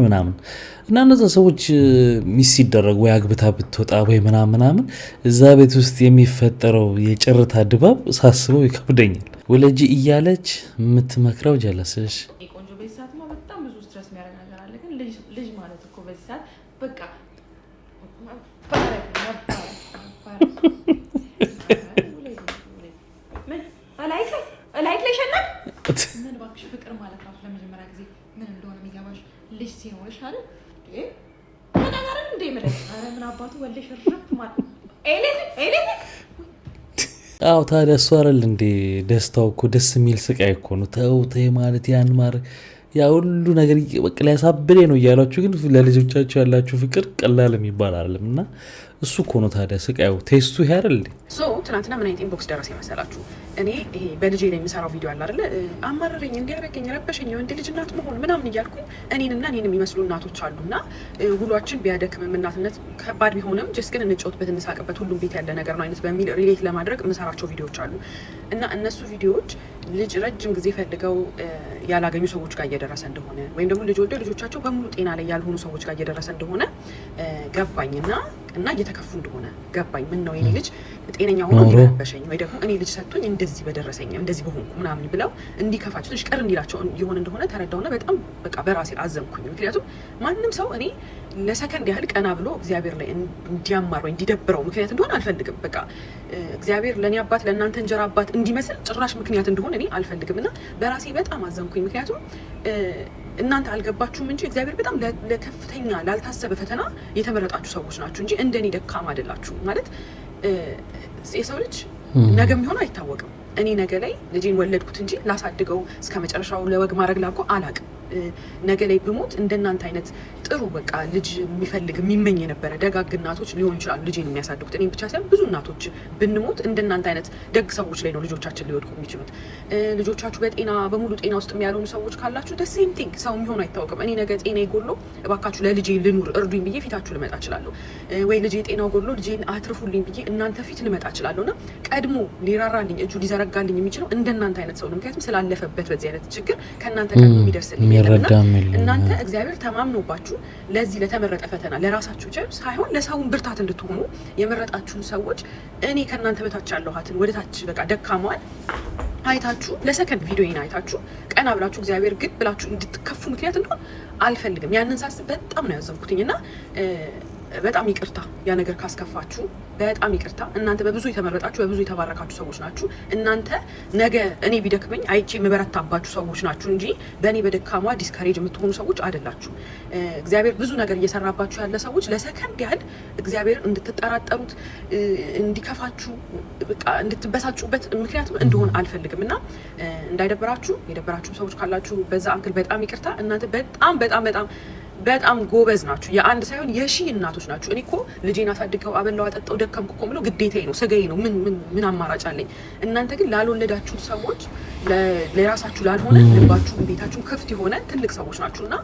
እና እነዛ ሰዎች ሚስ ሲደረጉ ወይ አግብታ ብትወጣ ወይ ምናምን እዛ ቤት ውስጥ የሚፈጠረው የጭርታ ድባብ ሳስበው ይከብደኛል ወለጂ እያለች የምትመክረው ጀለስሽ ቆንጆ በዚህ ሰዓትማ በጣም ብዙ ስትረስ የሚያደርግ ነገር አለ ግን ልጅ ማለት እኮ በዚህ ሰዓት በቃ ምን እባክሽ ፍቅር ማለት ነው ለመጀመሪያ ጊዜ ምን እንደሆነ የሚገባሽ ልጅ ሲኖርሽ አይደል ምን ነገር እንደ ማለት ኧረ ምን አባቱ ወልሽ ረፍ ማለት አው ታዲያ እሱ አይደል እንዴ ደስታው እኮ ደስ የሚል ስቃይ እኮ ነው ተይ ማለት ያን ማር ያ ሁሉ ነገር በቃ ሊያሳብደኝ ነው እያላችሁ ግን ለልጆቻችሁ ያላችሁ ፍቅር ቀላል የሚባል አይደለምና እሱ እኮ ነው ታዲያ ስቃዩ ቴስቱ ይሄ አይደል እንዴ? ትናንትና ምን አይነት ኢንቦክስ ደረሰ መሰላችሁ? እኔ ይሄ በልጄ ላይ የምሰራው ቪዲዮ አለ አይደል? አማረረኝ፣ እንዲያረገኝ፣ ረበሸኝ፣ ወንድ ልጅ እናት መሆን ምናምን እያልኩኝ እኔንና እኔን የሚመስሉ እናቶች አሉና ውሏችን ቢያደክምም እናትነት ከባድ ቢሆንም ጀስት ግን እንጫወትበት እንሳቅበት ሁሉም ቤት ያለ ነገር ነው አይነት በሚል ሪሌት ለማድረግ የምሰራቸው ቪዲዮዎች አሉ እና እነሱ ቪዲዮዎች ልጅ ረጅም ጊዜ ፈልገው ያላገኙ ሰዎች ጋር እየደረሰ እንደሆነ ወይም ደግሞ ልጅ ወልደው ልጆቻቸው በሙሉ ጤና ላይ ያልሆኑ ሰዎች ጋር እየደረሰ እንደሆነ ገባኝና እና እየተከፉ እንደሆነ ገባኝ። ምን ነው የኔ ልጅ ጤነኛ ሆኖ ይረበሸኝ ወይ ደግሞ እኔ ልጅ ሰጥቶኝ እንደዚህ በደረሰኝ እንደዚህ በሆንኩ ምናምን ብለው እንዲከፋቸው ትንሽ ቀር እንዲላቸው ይሆን እንደሆነ ተረዳውና በጣም በቃ በራሴ አዘንኩኝ። ምክንያቱም ማንም ሰው እኔ ለሰከንድ ያህል ቀና ብሎ እግዚአብሔር ላይ እንዲያማር ወይ እንዲደብረው ምክንያት እንደሆነ አልፈልግም። በቃ እግዚአብሔር ለኔ አባት ለእናንተ እንጀራ አባት እንዲመስል ጭራሽ ምክንያት እንደሆነ እኔ አልፈልግምና በራሴ በጣም አዘንኩኝ። ምክንያቱም እናንተ አልገባችሁም እንጂ እግዚአብሔር በጣም ለከፍተኛ ላልታሰበ ፈተና የተመረጣችሁ ሰዎች ናችሁ እንጂ እንደኔ ደካማ አይደላችሁ። ማለት የሰው ልጅ ነገ የሚሆነው አይታወቅም። እኔ ነገ ላይ ልጄን ወለድኩት እንጂ ላሳድገው እስከ መጨረሻው ለወግ ማድረግ ላቆ አላቅም። ነገ ላይ ብሞት እንደናንተ አይነት ጥሩ በቃ ልጅ የሚፈልግ የሚመኝ የነበረ ደጋግ እናቶች ሊሆን ይችላሉ ልጄን የሚያሳድጉት። እኔም ብቻ ሳይሆን ብዙ እናቶች ብንሞት እንደናንተ አይነት ደግ ሰዎች ላይ ነው ልጆቻችን ሊወድቁ የሚችሉት። ልጆቻችሁ በጤና በሙሉ ጤና ውስጥ ያልሆኑ ሰዎች ካላችሁ the same thing ሰው የሚሆነው አይታወቅም። እኔ ነገ ጤና ይጎሎ እባካችሁ ለልጄ ልኑር እርዱኝ ብዬ ፊታችሁ ልመጣ እችላለሁ፣ ወይ ልጄ ጤናው ጎሎ ልጄን አትርፉልኝ ብዬ እናንተ ፊት ልመጣ እችላለሁና ቀድሞ ሊራራልኝ እጁ ሊዘረጋልኝ የሚችለው እንደናንተ አይነት ሰው ነው። ምክንያቱም ስላለፈበት በዚህ አይነት ችግር ከናንተ ቀድሞ የሚደርስልኝ እናንተ እግዚአብሔር ተማምኖባችሁ ለዚህ ለተመረጠ ፈተና ለራሳችሁ ብቻ ሳይሆን ለሰውን ብርታት እንድትሆኑ የመረጣችሁን ሰዎች እኔ ከናንተ በታች ያለኋትን ወደታች በቃ ደካማዋል አይታችሁ ለሰከንድ ቪዲዮዬን አይታችሁ ቀና ብላችሁ እግዚአብሔር ግን ብላችሁ እንድትከፉ ምክንያት እንደሆነ አልፈልግም። ያንን ሳስብ በጣም ነው ያዘንኩትኝና በጣም ይቅርታ ያ ነገር ካስከፋችሁ በጣም ይቅርታ። እናንተ በብዙ የተመረጣችሁ በብዙ የተባረካችሁ ሰዎች ናችሁ። እናንተ ነገ እኔ ቢደክመኝ አይቼ የምበረታባችሁ ሰዎች ናችሁ እንጂ በእኔ በደካማ ዲስካሬጅ የምትሆኑ ሰዎች አይደላችሁ። እግዚአብሔር ብዙ ነገር እየሰራባችሁ ያለ ሰዎች ለሰከንድ ያህል እግዚአብሔር እንድትጠራጠሩት እንዲከፋችሁ በቃ እንድትበሳጩበት ምክንያቱም እንደሆነ አልፈልግም እና እንዳይደብራችሁ የደበራችሁ ሰዎች ካላችሁ በዛ አንክል በጣም ይቅርታ። እናንተ በጣም በጣም በጣም በጣም ጎበዝ ናችሁ። የአንድ ሳይሆን የሺህ እናቶች ናችሁ። እኔ እኮ ልጄን አሳድገው አበላው አጠጣው ደከምኩ እኮ ብለው ግዴታዬ ነው ስጋዬ ነው ምን አማራጭ አለኝ? እናንተ ግን ላልወለዳችሁት ሰዎች ለራሳችሁ ላልሆነ ልባችሁ ቤታችሁ ክፍት የሆነ ትልቅ ሰዎች ናችሁና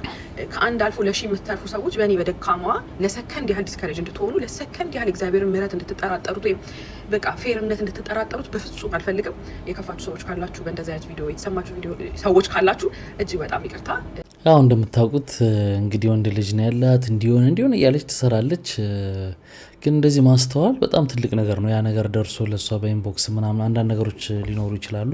ከአንድ አልፎ ለሺህ የምትተርፉ ሰዎች በእኔ በደካማዋ ለሰከንድ ያህል ዲስከሬጅ እንድትሆኑ ለሰከንድ ያህል እግዚአብሔርን ምሕረት እንድትጠራጠሩት ወይም በቃ ፌርነት እንድትጠራጠሩት በፍጹም አልፈልግም። የከፋችሁ ሰዎች ካላችሁ በእንደዚህ አይነት ቪዲዮ የተሰማችሁ ቪዲዮ ሰዎች ካላችሁ እጅግ በጣም ይቅርታ። ያው እንደምታውቁት እንግዲህ ወንድ ልጅ ነው ያላት እንዲሆን እያለች ትሰራለች። ግን እንደዚህ ማስተዋል በጣም ትልቅ ነገር ነው። ያ ነገር ደርሶ ለሷ በኢንቦክስ ምናምን አንዳንድ ነገሮች ሊኖሩ ይችላሉ።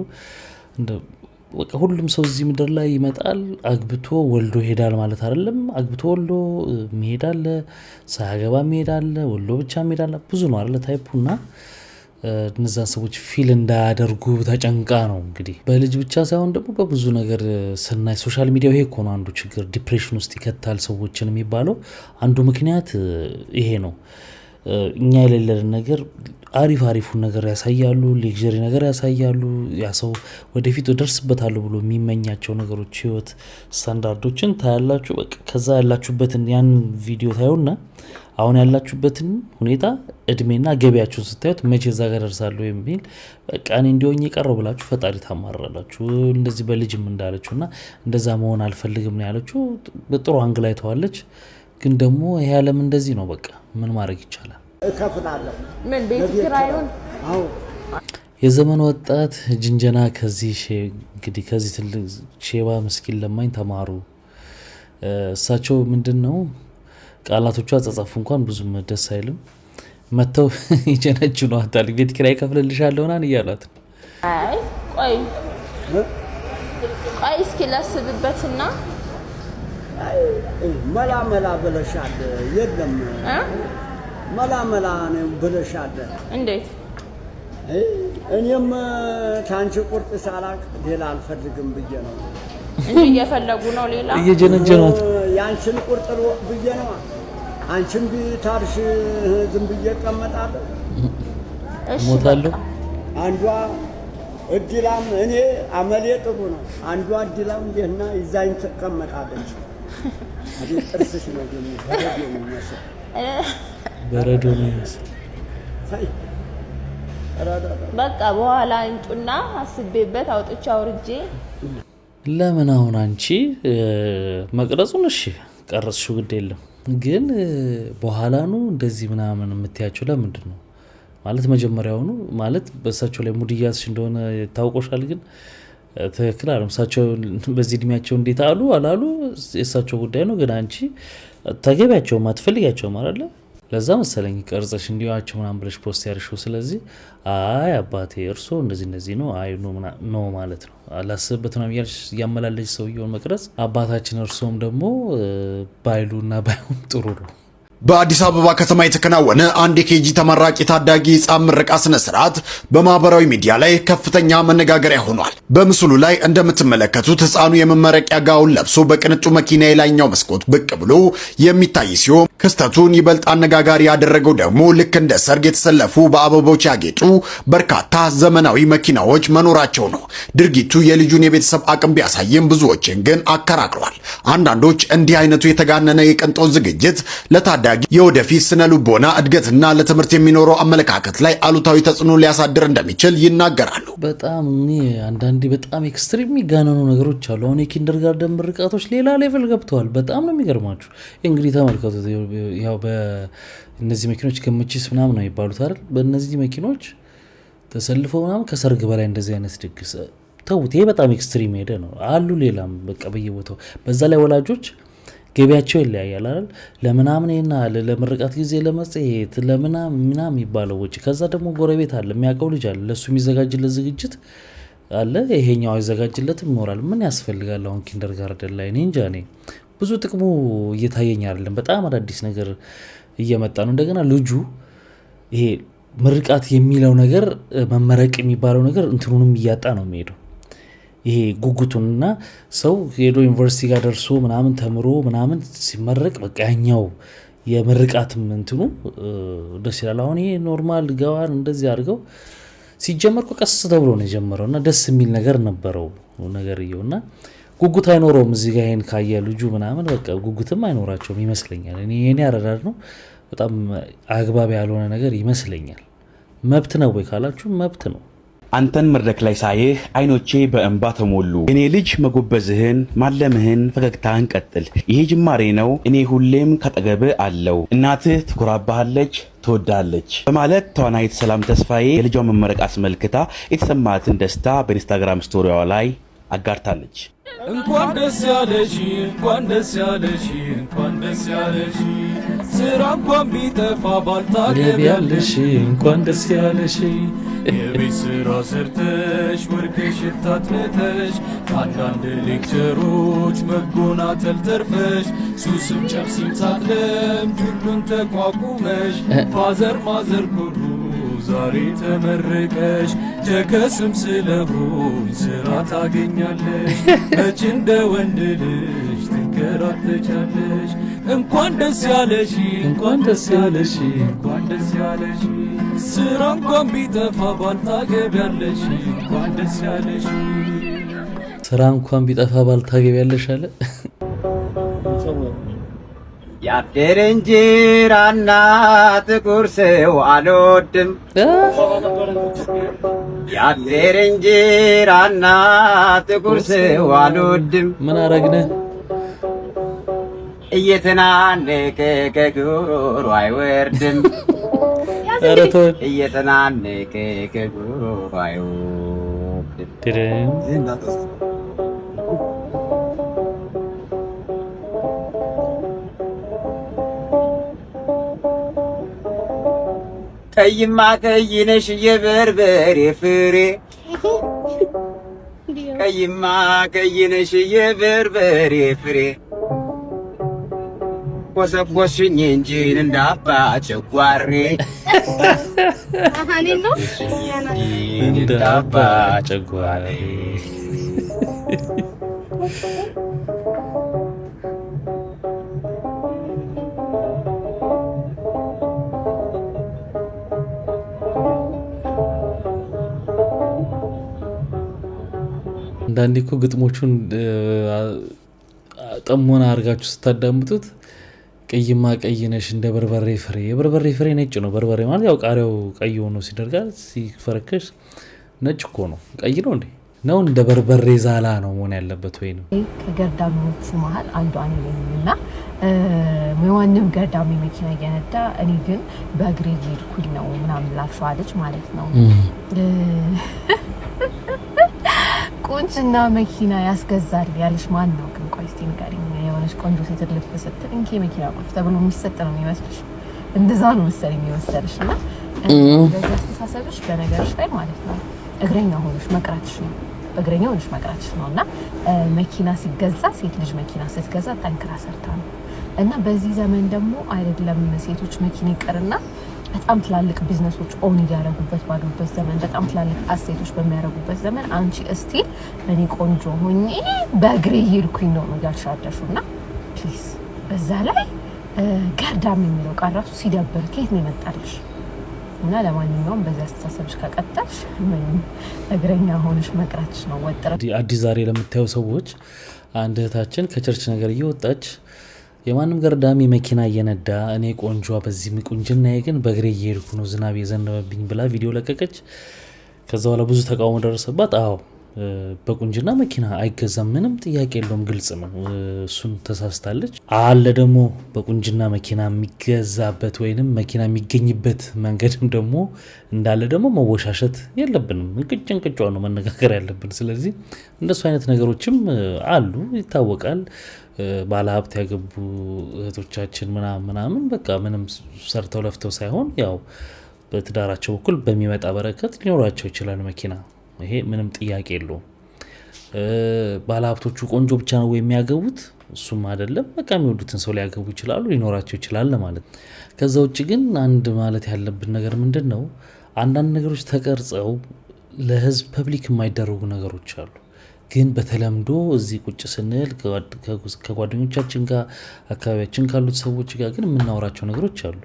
በቃ ሁሉም ሰው እዚህ ምድር ላይ ይመጣል አግብቶ ወልዶ ይሄዳል ማለት አይደለም። አግብቶ ወልዶ ይሄዳል፣ ሳያገባ ይሄዳል፣ ወልዶ ብቻ ይሄዳል። ብዙ ነው አይደል ታይፑና እነዛን ሰዎች ፊል እንዳያደርጉ ተጨንቃ ነው እንግዲህ በልጅ ብቻ ሳይሆን ደግሞ በብዙ ነገር ስናይ ሶሻል ሚዲያው ይሄ እኮ ነው አንዱ ችግር። ዲፕሬሽን ውስጥ ይከታል ሰዎችን የሚባለው አንዱ ምክንያት ይሄ ነው። እኛ የሌለን ነገር አሪፉን ነገር ያሳያሉ፣ ሌክዠሪ ነገር ያሳያሉ። ያ ሰው ወደፊት ደርስበታለሁ ብሎ የሚመኛቸው ነገሮች ህይወት ስታንዳርዶችን ታያላችሁ። በቃ ከዛ ያላችሁበትን ያን ቪዲዮ ታዩና አሁን ያላችሁበትን ሁኔታ እድሜና ገቢያችሁን ስታዩት መቼ እዛ ጋር ደርሳለሁ የሚል በቃ እኔ እንዲሆኝ የቀረው ብላችሁ ፈጣሪ ታማራላችሁ። እንደዚህ በልጅም እንዳለችውና እንደዛ መሆን አልፈልግም ነው ያለችው። በጥሩ አንግል አይተዋለች። ግን ደግሞ ይሄ ዓለም እንደዚህ ነው። በቃ ምን ማድረግ ይቻላል? እከፍላለሁ። ምን ቤት ኪራዩን? አዎ የዘመን ወጣት ጅንጀና ከዚህ እንግዲህ ከዚህ ትልቅ ሼባ ምስኪን ለማኝ ተማሩ። እሳቸው ምንድነው ቃላቶቹ አጻጻፉ እንኳን ብዙም ደስ አይልም። መተው ይጀነጁ ነው አታል ቤት ኪራይ ከፍልልሻለሁ እና እያሏት አይ ቆይ እስኪ ላስብበትና መላ ብለሻል። የለም መላ ነው ብለሻል። እንዴት? እኔም ታንቺ ቁርጥ ሳላቅ ሌላ አልፈልግም ብዬ ነው እንጂ እየፈለጉ ነው ሌላ እየጀነጀኗት ያንቺን ቁርጥ ብዬ ነው። አንቺም ቢታርሽ ዝም ብዬ እቀመጣለሁ ሞታለሁ። አንዷ እድላም እኔ አመሌ ጥሩ ነው። አንዷ እድላም ይሄና ይዛኝ ተቀመጣለች። አዲ ጥርስሽ ነው የሚመስለው በረዶ ነው። በቃ በኋላ እንጡና አስቤበት አውጥቼ አውርጄ ለምን አሁን አንቺ መቅረጹን እሺ ቀረጽሽው ግድ የለም ግን በኋላ ነው እንደዚህ ምናምን የምትያቸው ለምንድን ነው ማለት መጀመሪያውኑ ማለት በእሳቸው ላይ ሙድያስሽ እንደሆነ ታውቆሻል ግን ትክክል አይደለም እሳቸው በዚህ እድሜያቸው እንዴት አሉ አላሉ የእሳቸው ጉዳይ ነው ግን አንቺ ተገቢያቸው ማትፈልጊያቸው ማለት ለዛ መሰለኝ ቀርጸሽ እንዲያቸው ምናምን ብለሽ ፖስት ያርሽው ስለዚህ አይ አባቴ እርሶ እንደዚህ ነው አይ ነው ማለት ነው አላስብበት ነው ያልሽ ያመላለሽ ሰውየውን መቅረጽ አባታችን እርሶም ደግሞ ባይሉና ባይሁን ጥሩ ነው በአዲስ አበባ ከተማ የተከናወነ አንድ የኬጂ ተመራቂ ታዳጊ ህጻን ምረቃ ስነ ስርዓት በማህበራዊ ሚዲያ ላይ ከፍተኛ መነጋገሪያ ሆኗል። በምስሉ ላይ እንደምትመለከቱት ህጻኑ የመመረቂያ ጋውን ለብሶ በቅንጡ መኪና የላይኛው መስኮት ብቅ ብሎ የሚታይ ሲሆን ክስተቱን ይበልጥ አነጋጋሪ ያደረገው ደግሞ ልክ እንደ ሰርግ የተሰለፉ በአበቦች ያጌጡ በርካታ ዘመናዊ መኪናዎች መኖራቸው ነው። ድርጊቱ የልጁን የቤተሰብ አቅም ቢያሳይም ብዙዎችን ግን አከራክሯል። አንዳንዶች እንዲህ አይነቱ የተጋነነ የቅንጦት ዝግጅት ለታዳጊ የወደፊት ስነ ልቦና እድገትና ለትምህርት የሚኖረው አመለካከት ላይ አሉታዊ ተጽዕኖ ሊያሳድር እንደሚችል ይናገራሉ። በጣም አንዳንዴ በጣም ኤክስትሪም የሚጋነኑ ነገሮች አሉ። አሁን የኪንደርጋርደን ምርቃቶች ሌላ ሌቭል ገብተዋል። በጣም ነው የሚገርማችሁ። እንግዲህ ተመልከቱት። ያው በእነዚህ መኪኖች ከመቺስ ምናምን ነው የሚባሉት አይደል? በእነዚህ መኪኖች ተሰልፈው ምናምን ከሰርግ በላይ እንደዚህ አይነት ድግስ ተውት። ይሄ በጣም ኤክስትሪም ሄደ ነው አሉ። ሌላም በቃ በየቦታው በዛ ላይ ወላጆች ገቢያቸው ይለያያል አይደል? ለምናምንና ለምርቃት ጊዜ ለመጽሔት ለምናምን የሚባለው ወጪ ከዛ ደግሞ ጎረቤት አለ የሚያውቀው ልጅ አለ ለሱ የሚዘጋጅለት ዝግጅት አለ ይሄኛው አይዘጋጅለትም ይኖራል። ምን ያስፈልጋል አሁን ኪንደርጋርደን ላይ? እኔ እንጃ እኔ ብዙ ጥቅሙ እየታየኝ አይደለም። በጣም አዳዲስ ነገር እየመጣ ነው። እንደገና ልጁ ይሄ ምርቃት የሚለው ነገር መመረቅ የሚባለው ነገር እንትኑንም እያጣ ነው የሚሄደው ይሄ ጉጉቱንና ሰው ሄዶ ዩኒቨርሲቲ ጋር ደርሶ ምናምን ተምሮ ምናምን ሲመረቅ በቃ ያኛው የምርቃትም እንትኑ ደስ ይላል። አሁን ይሄ ኖርማል ገዋን እንደዚህ አድርገው ሲጀመር ቀስ ተብሎ ነው የጀመረውና ደስ የሚል ነገር ነበረው ነገርየውና ጉጉት አይኖረውም። እዚህ ጋር ይሄን ካየ ልጁ ምናምን በቃ ጉጉትም አይኖራቸውም ይመስለኛል። እኔ ያረዳድ ነው በጣም አግባብ ያልሆነ ነገር ይመስለኛል። መብት ነው ወይ ካላችሁ መብት ነው። አንተን መድረክ ላይ ሳይህ አይኖቼ በእንባ ተሞሉ። እኔ ልጅ መጎበዝህን ማለምህን ፈገግታህን ቀጥል። ይሄ ጅማሬ ነው። እኔ ሁሌም ከጠገብህ አለው። እናትህ ትኮራባሃለች ትወዳለች በማለት ተዋናይት ሰላም ተስፋዬ የልጇን መመረቅ አስመልክታ የተሰማትን ደስታ በኢንስታግራም ስቶሪዋ ላይ አጋርታለች። እንኳን ደስ ያለሽ እንኳን ደስ ያለሽ እንኳን ደስ ያለሽ ስራ እንኳን ቢጠፋ ባልታገቢያለሽ እንኳን ደስ ያለሽ የቤት ስራ ሰርተሽ ወርቅሽ ታጥነተሽ ከአንዳንድ ሌክቸሮች መጎናተል ተርፈሽ ሱስም ጨብሲም ሳትለምድ ሁሉን ተቋቁመሽ ፋዘር ማዘር ኩሩ ዛሬ ተመረቀሽ ጀከስም ስለሆኝ ስራ ታገኛለሽ መች እንደ ወንድ ልጅ ትንከራተቻለሽ እንኳን ደስ ያለሽ እንኳን ደስ ያለሽ እንኳን ደስ ያለሽ ስራ እንኳን ቢጠፋ ባልታገቢያለሽ እንኳን ደስ ያለሽ ስራ እንኳን ቢጠፋ ባልታገቢያለሽ አለ። ያደረ እንጀራና ጥቁር ሰው አልወድም ያደረ እንጀራና ጥቁር ሰው አልወድም ምን አረግነ እየተናነቀ ከጉሮሮ አይወርድም እየተናነቀ ከጉሮሮ አይወርድም ቀይማ ቀይ ነሽ የበርበሬ ፍሬ ቀይማ ቀይ ነሽ የበርበሬ ፍሬ ኮሰኮሽኝ እንጂ እንዳባ ጨጓሬ እንዳባ ጨጓሬ አንዳንዴ እኮ ግጥሞቹን ጠሞና አድርጋችሁ ስታዳምጡት ቀይማ ቀይነሽ እንደ በርበሬ ፍሬ የበርበሬ ፍሬ ነጭ ነው በርበሬ ማለት ያው ቃሪያው ቀይ ሆኖ ሲደርጋል ሲፈረከሽ ነጭ እኮ ነው ቀይ ነው እንዴ ነው እንደ በርበሬ ዛላ ነው መሆን ያለበት ወይ ነው ከገርዳሚዎቹ መሃል አንዱ እኔ ነኝና ማንም ገርዳሚ መኪና እየነዳ እኔ ግን በእግሬ እየሄድኩኝ ነው ምናምን ላልሽዋለች ማለት ነው ቁንጅና መኪና ያስገዛል ያለሽ ማን ነው ግን ቆይ እስቲ ንገሪኝ የሆነች ቆንጆ ሴት ልፍ ስትል እንኪ መኪና ቁልፍ ተብሎ የሚሰጥ ነው የሚመስልሽ እንደዛ ነው መሰለኝ የሚወሰድሽ እና በዛ አስተሳሰብሽ በነገርሽ ላይ ማለት ነው እግረኛ ሆነሽ መቅራትሽ ነው እግረኛ ሆነሽ መቅራትሽ ነውና መኪና ሲገዛ ሴት ልጅ መኪና ስትገዛ ጠንክራ ሰርታ ነው እና በዚህ ዘመን ደግሞ አይደለም ሴቶች መኪና ይቀርና በጣም ትላልቅ ቢዝነሶች ኦን ያደረጉበት ባሉበት ዘመን በጣም ትላልቅ አሴቶች በሚያደርጉበት ዘመን አንቺ እስቲ እኔ ቆንጆ ሆኜ በእግሬ እየሄድኩኝ ነው ያልሻለሽውና ፕሊዝ በዛ ላይ ገርዳም የሚለው ቃል ራሱ ሲደብር ከየት ነው ይመጣልሽ እና ለማንኛውም በዛ አስተሳሰብሽ ከቀጠልሽ ምን እግረኛ ሆነሽ መቅራትሽ ነው ወጥረ አዲስ ዛሬ ለምታዩ ሰዎች አንድ እህታችን ከቸርች ነገር እየወጣች የማንም ገርዳሚ መኪና እየነዳ እኔ ቆንጆ በዚህ ቁንጅናዬ ግን በእግሬ እየሄድኩ ነው ዝናብ የዘነበብኝ ብላ ቪዲዮ ለቀቀች ከዛ በኋላ ብዙ ተቃውሞ ደረሰባት አዎ በቁንጅና መኪና አይገዛም ምንም ጥያቄ የለውም ግልጽ ነው እሱን ተሳስታለች አለ ደግሞ በቁንጅና መኪና የሚገዛበት ወይንም መኪና የሚገኝበት መንገድም ደግሞ እንዳለ ደግሞ መወሻሸት የለብንም እንቅጭ ነው መነጋገር ያለብን ስለዚህ እንደሱ አይነት ነገሮችም አሉ ይታወቃል ባለሀብት ያገቡ እህቶቻችን ምናምን በቃ ምንም ሰርተው ለፍተው ሳይሆን ያው በትዳራቸው በኩል በሚመጣ በረከት ሊኖራቸው ይችላል መኪና ይሄ ምንም ጥያቄ የለውም ባለሀብቶቹ ቆንጆ ብቻ ነው የሚያገቡት እሱም አይደለም በቃ የሚወዱትን ሰው ሊያገቡ ይችላሉ ሊኖራቸው ይችላል ማለት ከዛ ውጭ ግን አንድ ማለት ያለብን ነገር ምንድነው አንዳንድ ነገሮች ተቀርጸው ለህዝብ ፐብሊክ የማይደረጉ ነገሮች አሉ ግን በተለምዶ እዚህ ቁጭ ስንል ከጓደኞቻችን ጋር አካባቢያችን ካሉት ሰዎች ጋር ግን የምናወራቸው ነገሮች አሉ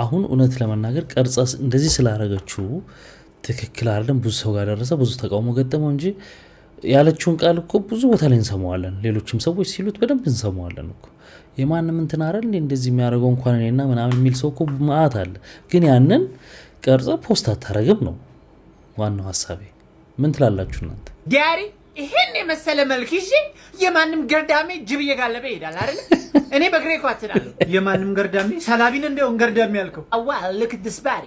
አሁን እውነት ለመናገር ቀርጻ እንደዚህ ስላደረገችው ትክክል አይደለም ብዙ ሰው ጋር ደረሰ ብዙ ተቃውሞ ገጠመው እንጂ ያለችውን ቃል እኮ ብዙ ቦታ ላይ እንሰማዋለን ሌሎችም ሰዎች ሲሉት በደንብ እንሰማዋለን እኮ የማንም እንትን አይደል እንደዚህ የሚያደርገው እንኳን እኔና ምናምን የሚል ሰው እኮ ማአት አለ ግን ያንን ቀርጻ ፖስት አታረግም ነው ዋናው ሐሳቤ ምን ትላላችሁ እናንተ ዲያሪ ይሄን የመሰለ መልክ ይዤ የማንም ገርዳሜ ጅብ እየጋለበ ይሄዳል አይደል እኔ በግሬ ኳትላለሁ የማንም ገርዳሜ ሰላቢን እንደው ገርዳሜ ያልከው አዋ ልክ ድስባሪ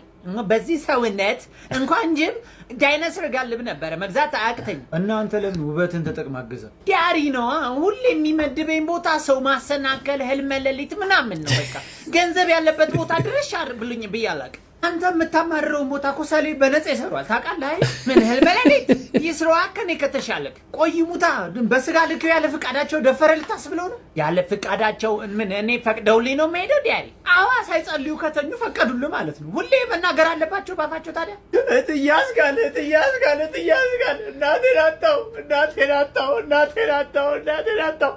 በዚህ ሰውነት እንኳን ጅብ ዳይኖሰር ጋልብ ነበር መግዛት አያቅተኝ እናንተ ለምን ውበትን ተጠቅማገዘ ዲያሪ ነው ሁሌ የሚመድበኝ ቦታ ሰው ማሰናከል ህልም ለሊት ምናምን ነው በቃ ገንዘብ ያለበት ቦታ ድረሽ አርብልኝ ብያላቅ አንተ የምታማረው ቦታ ኮሳሌ በነፃ ይሰሯል ታውቃለህ ምን ህልም ለሊት ይስራው ከኔ ከተሻለክ ቆይ ሙታ በስጋ ልክ ያለ ፍቃዳቸው ደፈረ ልታስብለው ነው ያለ ፍቃዳቸው ምን እኔ ፈቅደውልኝ ነው የምሄደው ዲያሪ አዋ ሳይጸልዩ ከተኙ ፈቀዱልኝ ማለት ነው ሁሌ መናገር አለባቸው ባፋቸው ታዲያ እትያስ ጋር እናቴን አጣው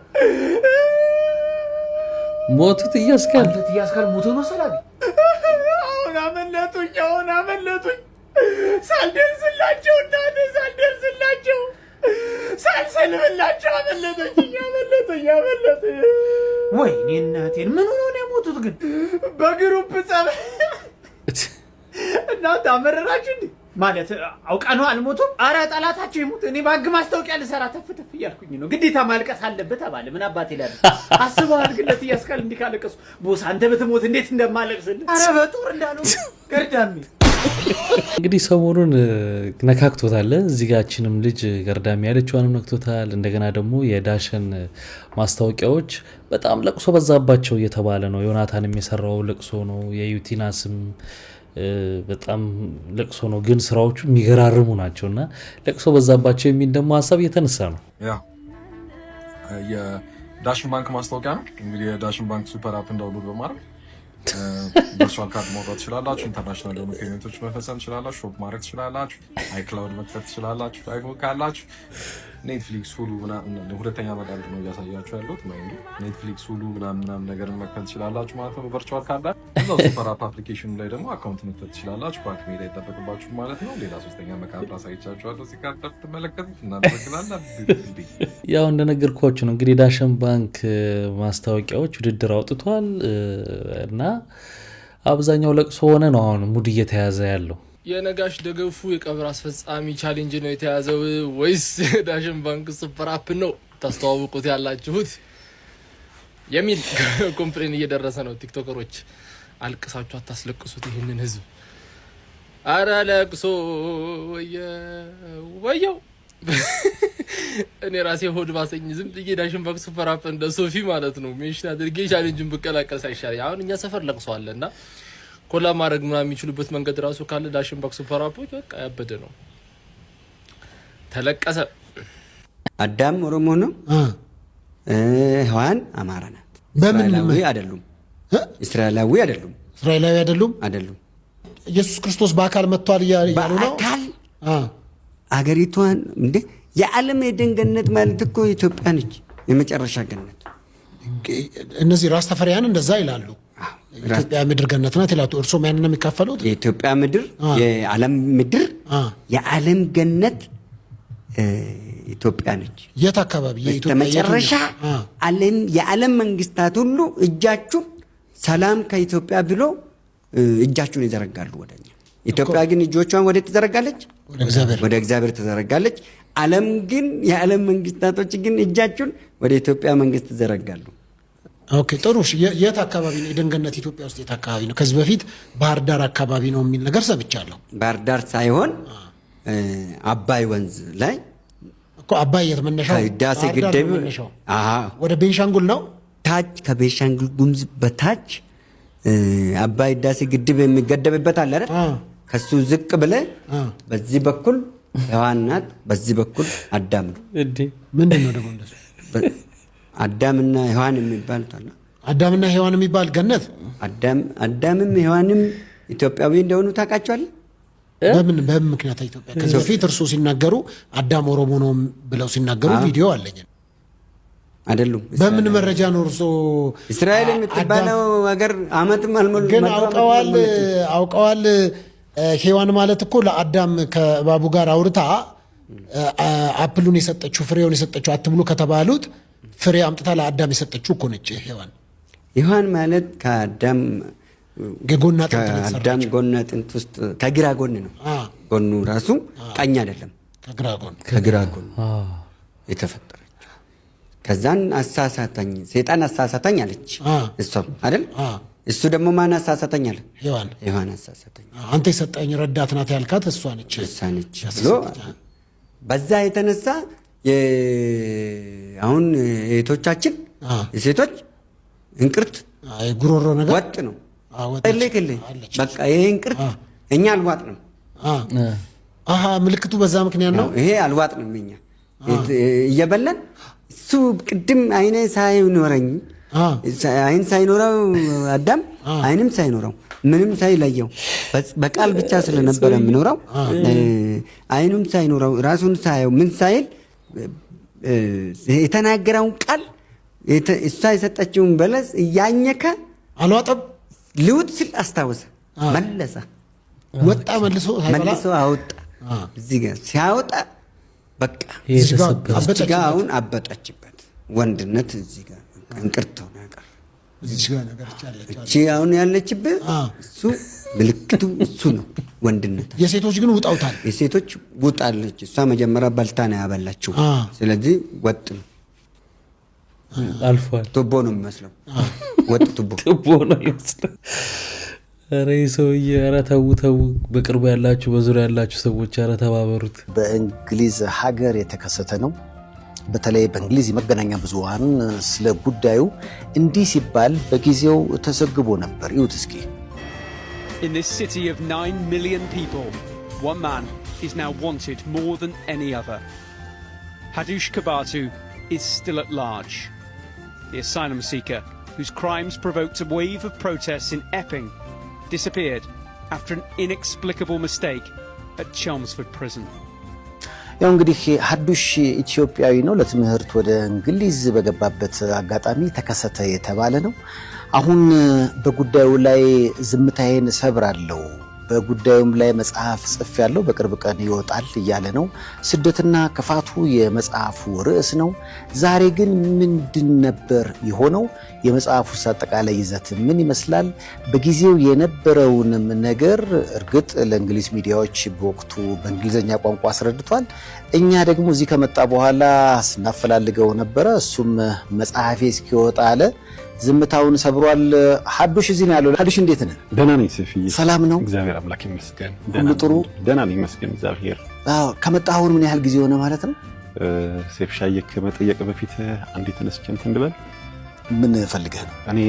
ሞቱት እያስካል ሞቶ ነው ሰላቢ አሁን አመለጡኝ ሳልደርስላቸው ሳልሰልብላቸው አመለጡኝ ወይኔ እናቴን ምን ሆኖ ነው የሞቱት ግን በግሩፕ ጸብ እናንተ አመረራችሁ እንዴ ማለት አውቃ ነው አልሞቱም አረ ጠላታቸው ይሙት እኔ ባግ ማስታወቂያ ልሰራ ተፍተፍ እያልኩኝ ነው ግዴታ ማልቀስ አለበት ተባለ ምን አባቴ ይላል አስበዋል ግን ለትያስካል እንዲካለቀሱ ቦስ አንተ በትሞት እንዴት እንደማለቅስልህ አረ በጦር እንዳለው ገርዳሚ እንግዲህ ሰሞኑን ነካክቶታል እዚህ ጋችንም ልጅ ገርዳሚ ያለችዋንም ነክቶታል እንደገና ደግሞ የዳሸን ማስታወቂያዎች በጣም ለቅሶ በዛባቸው እየተባለ ነው ዮናታንም የሰራው ለቅሶ ነው የዩቲናስም በጣም ለቅሶ ነው ግን ስራዎቹ የሚገራርሙ ናቸውና ለቅሶ በዛባቸው የሚል ደግሞ ሐሳብ እየተነሳ ነው ያ የዳሽን ባንክ ማስታወቂያ ነው እንግዲህ የዳሽን ባንክ ሱፐር አፕ እንዳውሎድ በማድረግ ቨርቹዋል ካርድ ማውጣት ትችላላችሁ ኢንተርናሽናል የሆኑ ፔመንቶች መፈጸም ትችላላችሁ ሾፕ ማድረግ ትችላላችሁ አይክላውድ መክፈት ትችላላችሁ አይፎን ካላችሁ ኔትፍሊክስ ሁሉ ምናምን ሁለተኛ መቃል ነው እያሳያችሁ ያሉት ኔትፍሊክስ ሁሉ ምናምን ነገር መክፈል ትችላላችሁ ማለት ነው ቨርቹዋል ካርድ እዛው ሱፐር አፕ አፕሊኬሽኑ ላይ ደግሞ አካውንት መክፈት ትችላላችሁ ባንክ መሄድ አይጠበቅባችሁ ማለት ነው ሌላ ሶስተኛ መቃል አሳይቻችኋለሁ ሲካተት ተመለከቱት እናመሰግናለን ያው እንደነገርኳችሁ ነው እንግዲህ ዳሽን ባንክ ማስታወቂያዎች ውድድር አውጥቷል እና አብዛኛው ለቅሶ ሆነ ነው አሁን ሙድ እየተያዘ ያለው የነጋሽ ደገፉ የቀብር አስፈጻሚ ቻሌንጅ ነው የተያዘው ወይስ ዳሽን ባንክ ሱፐር አፕ ነው ታስተዋውቁት ያላችሁት የሚል ኮምፕሌን እየደረሰ ነው ቲክቶከሮች አልቅሳችሁ አታስለቅሱት ይሄንን ህዝብ አረ ለቅሶ ወየው እኔ ራሴ ሆድ ባሰኝ ዝም ብዬ ዳሽን ባንክ ሱፐር አፕ እንደ ሶፊ ማለት ነው ሜንሽን አድርጌ ቻሌንጅን ብቀላቀል ሳይሻል አሁን እኛ ሰፈር ለቅሶ አለና ኮላ ማድረግ ምናምን የሚችሉበት መንገድ ራሱ ካለ ዳሽን ባንክ ሱፐር አፕ በቃ ያበደ ነው ተለቀሰ አዳም ኦሮሞ ነው ሔዋን አማራ ናት እስራኤላዊ አይደሉም እስራኤላዊ አይደሉም ኢየሱስ ክርስቶስ በአካል መጥቷል ያሉ ነው በአካል አገሪቷን እንደ የዓለም የኤደን ገነት ማለት እኮ ኢትዮጵያ ነች የመጨረሻ ገነት እነዚህ ራስ ተፈሪያን እንደዛ ይላሉ ኢትዮጵያ ምድር ገነት ናት ይላሉ እርሶ ማን ነው የሚካፈሉት የኢትዮጵያ ምድር የዓለም ገነት ኢትዮጵያ ነች የት አካባቢ የኢትዮጵያ መጨረሻ ዓለም የዓለም መንግስታት ሁሉ እጃችሁ ሰላም ከኢትዮጵያ ብሎ እጃችሁን ይዘረጋሉ ወደኛ ኢትዮጵያ ግን እጆቿን ወደ ተዘረጋለች ወደ እግዚአብሔር ተዘረጋለች ዓለም ግን የዓለም መንግስታቶች ግን እጃችሁን ወደ ኢትዮጵያ መንግስት ተዘረጋሉ ኦኬ ጥሩ የት አካባቢ ነው ኤደን ገነት ኢትዮጵያ ውስጥ የት አካባቢ ነው ከዚህ በፊት ባህር ዳር አካባቢ ነው የሚል ነገር ሰምቻለሁ ባህር ዳር ሳይሆን አባይ ወንዝ ላይ እኮ አባይ የተመነሻው ዳሴ ግድብ ወደ ቤንሻንጉል ነው ታች ከቤንሻንጉል ጉሙዝ በታች አባይ ዳሴ ግድብ የሚገደብበት አለ አይደል ከሱ ዝቅ ብለ በዚህ በኩል ሔዋን ናት በዚህ በኩል አዳም ነው እንዴ ምንድነው ደግሞ እንደሱ አዳምና ሔዋን የሚባል ታላ አዳምና ሔዋን የሚባል ገነት አዳምም ሔዋንም ኢትዮጵያዊ እንደሆኑ ታውቃቸዋል በምን ምክንያት ኢትዮጵያ ከዚህ በፊት እርሱ ሲናገሩ አዳም ኦሮሞ ነው ብለው ሲናገሩ ቪዲዮ አለኝ አይደሉም በምን መረጃ ነው እርሱ እስራኤል የምትባለው ሀገር አመትም አልሞላ ግን አውቀዋል ሔዋን ማለት እኮ ለአዳም ከባቡ ጋር አውርታ አፕሉን የሰጠችው ፍሬውን የሰጠችው አትብሉ ከተባሉት ፍሬ አምጥታ ለአዳም የሰጠችው እኮ ነች ሔዋን ማለት ከአዳም አዳም ጎን አጥንት ውስጥ ከግራ ጎን ነው ጎኑ ራሱ ቀኝ አይደለም ከግራ ጎን የተፈጠረች ከዛን አሳሳተኝ ሰይጣን አሳሳተኝ አለች እሷ አይደል እሱ ደግሞ ማን አሳሳተኝ አለ ሔዋን አሳሳተኝ አንተ የሰጠኝ ረዳት ናት ያልካት እሷ ነች ብሎ በዛ የተነሳ አሁን እህቶቻችን የሴቶች እንቅርት ጉሮሮ ነገር ወጥ ነው በቃ ይሄ እንቅርት እኛ አልዋጥንም ምልክቱ በዛ ምክንያት ነው ይሄ አልዋጥንም እኛ እየበላን እሱ ቅድም አይኔ ሳይኖረኝ አይን ሳይኖረው አዳም አይንም ሳይኖረው ምንም ሳይለየው በቃል ብቻ ስለነበረ የሚኖረው አይኑም ሳይኖረው ራሱን ሳይው ምን ሳይል የተናገረውን ቃል እሷ የሰጠችውን በለስ እያኘከ አልዋጠም ልውጥ ሲል አስታወሰ መለሰ ወጣ መልሶ አወጣ እዚህ ጋር ሲያወጣ በቃ እዚህ ጋር አሁን አበጣችበት ወንድነት እዚህ ጋር እንቅርት ሆነ ቀር እዚህ ጋር ነገር ቻለች እቺ አሁን ያለችበት እሱ ምልክቱ እሱ ነው ወንድነት የሴቶች ግን ውጣውታል የሴቶች ውጣለች እሷ መጀመሪያ ባልታ ነው ያበላችው ስለዚህ ወጥ ነው አልፏል ቱቦ ነው የሚመስለው ወጥ ቱቦ ነው የሚመስለው ኧረ ሰውዬ ኧረ ተው በቅርቡ ያላችሁ በዙሪያ ያላችሁ ሰዎች ኧረ ተባበሩት በእንግሊዝ ሀገር የተከሰተ ነው በተለይ በእንግሊዝ መገናኛ ብዙሃን ስለ ጉዳዩ እንዲህ ሲባል በጊዜው ተዘግቦ ነበር ይሁት እስኪ In this city of 9 million people, one man is now wanted more than any other. Hadush Kabatu is still at large. The asylum seeker, whose crimes provoked a wave of protests in Epping, disappeared after an inexplicable mistake at Chelmsford Prison. ያው እንግዲህ ሀዱሽ ኢትዮጵያዊ ነው። ለትምህርት ወደ እንግሊዝ በገባበት አጋጣሚ ተከሰተ የተባለ ነው። አሁን በጉዳዩ ላይ ዝምታዬን ሰብራለሁ፣ በጉዳዩም ላይ መጽሐፍ ጽፌያለሁ፣ በቅርብ ቀን ይወጣል እያለ ነው። ስደትና ክፋቱ የመጽሐፉ ርዕስ ነው። ዛሬ ግን ምንድን ነበር የሆነው? የመጽሐፉስ አጠቃላይ ይዘት ምን ይመስላል? በጊዜው የነበረውንም ነገር እርግጥ ለእንግሊዝ ሚዲያዎች በወቅቱ በእንግሊዝኛ ቋንቋ አስረድቷል። እኛ ደግሞ እዚህ ከመጣ በኋላ ስናፈላልገው ነበረ። እሱም መጽሐፌ እስኪወጣ አለ። ዝምታውን ሰብሯል። ሀዱሽ እዚህ ነው ያለው። ሀዱሽ እንዴት ነህ? ደህና ነኝ ሰፊዬ። ሰላም ነው? እግዚአብሔር አምላክ ይመስገን። ሁሉ ጥሩ? ደህና ነኝ ይመስገን እግዚአብሔር። አዎ። ከመጣህ አሁን ምን ያህል ጊዜ ሆነ ማለት ነው? ሴፍሻዬ ከመጠየቅ በፊት አንዴ ተነስቼ እንትን ልበል። ምን ፈልገህ ነው? እኔ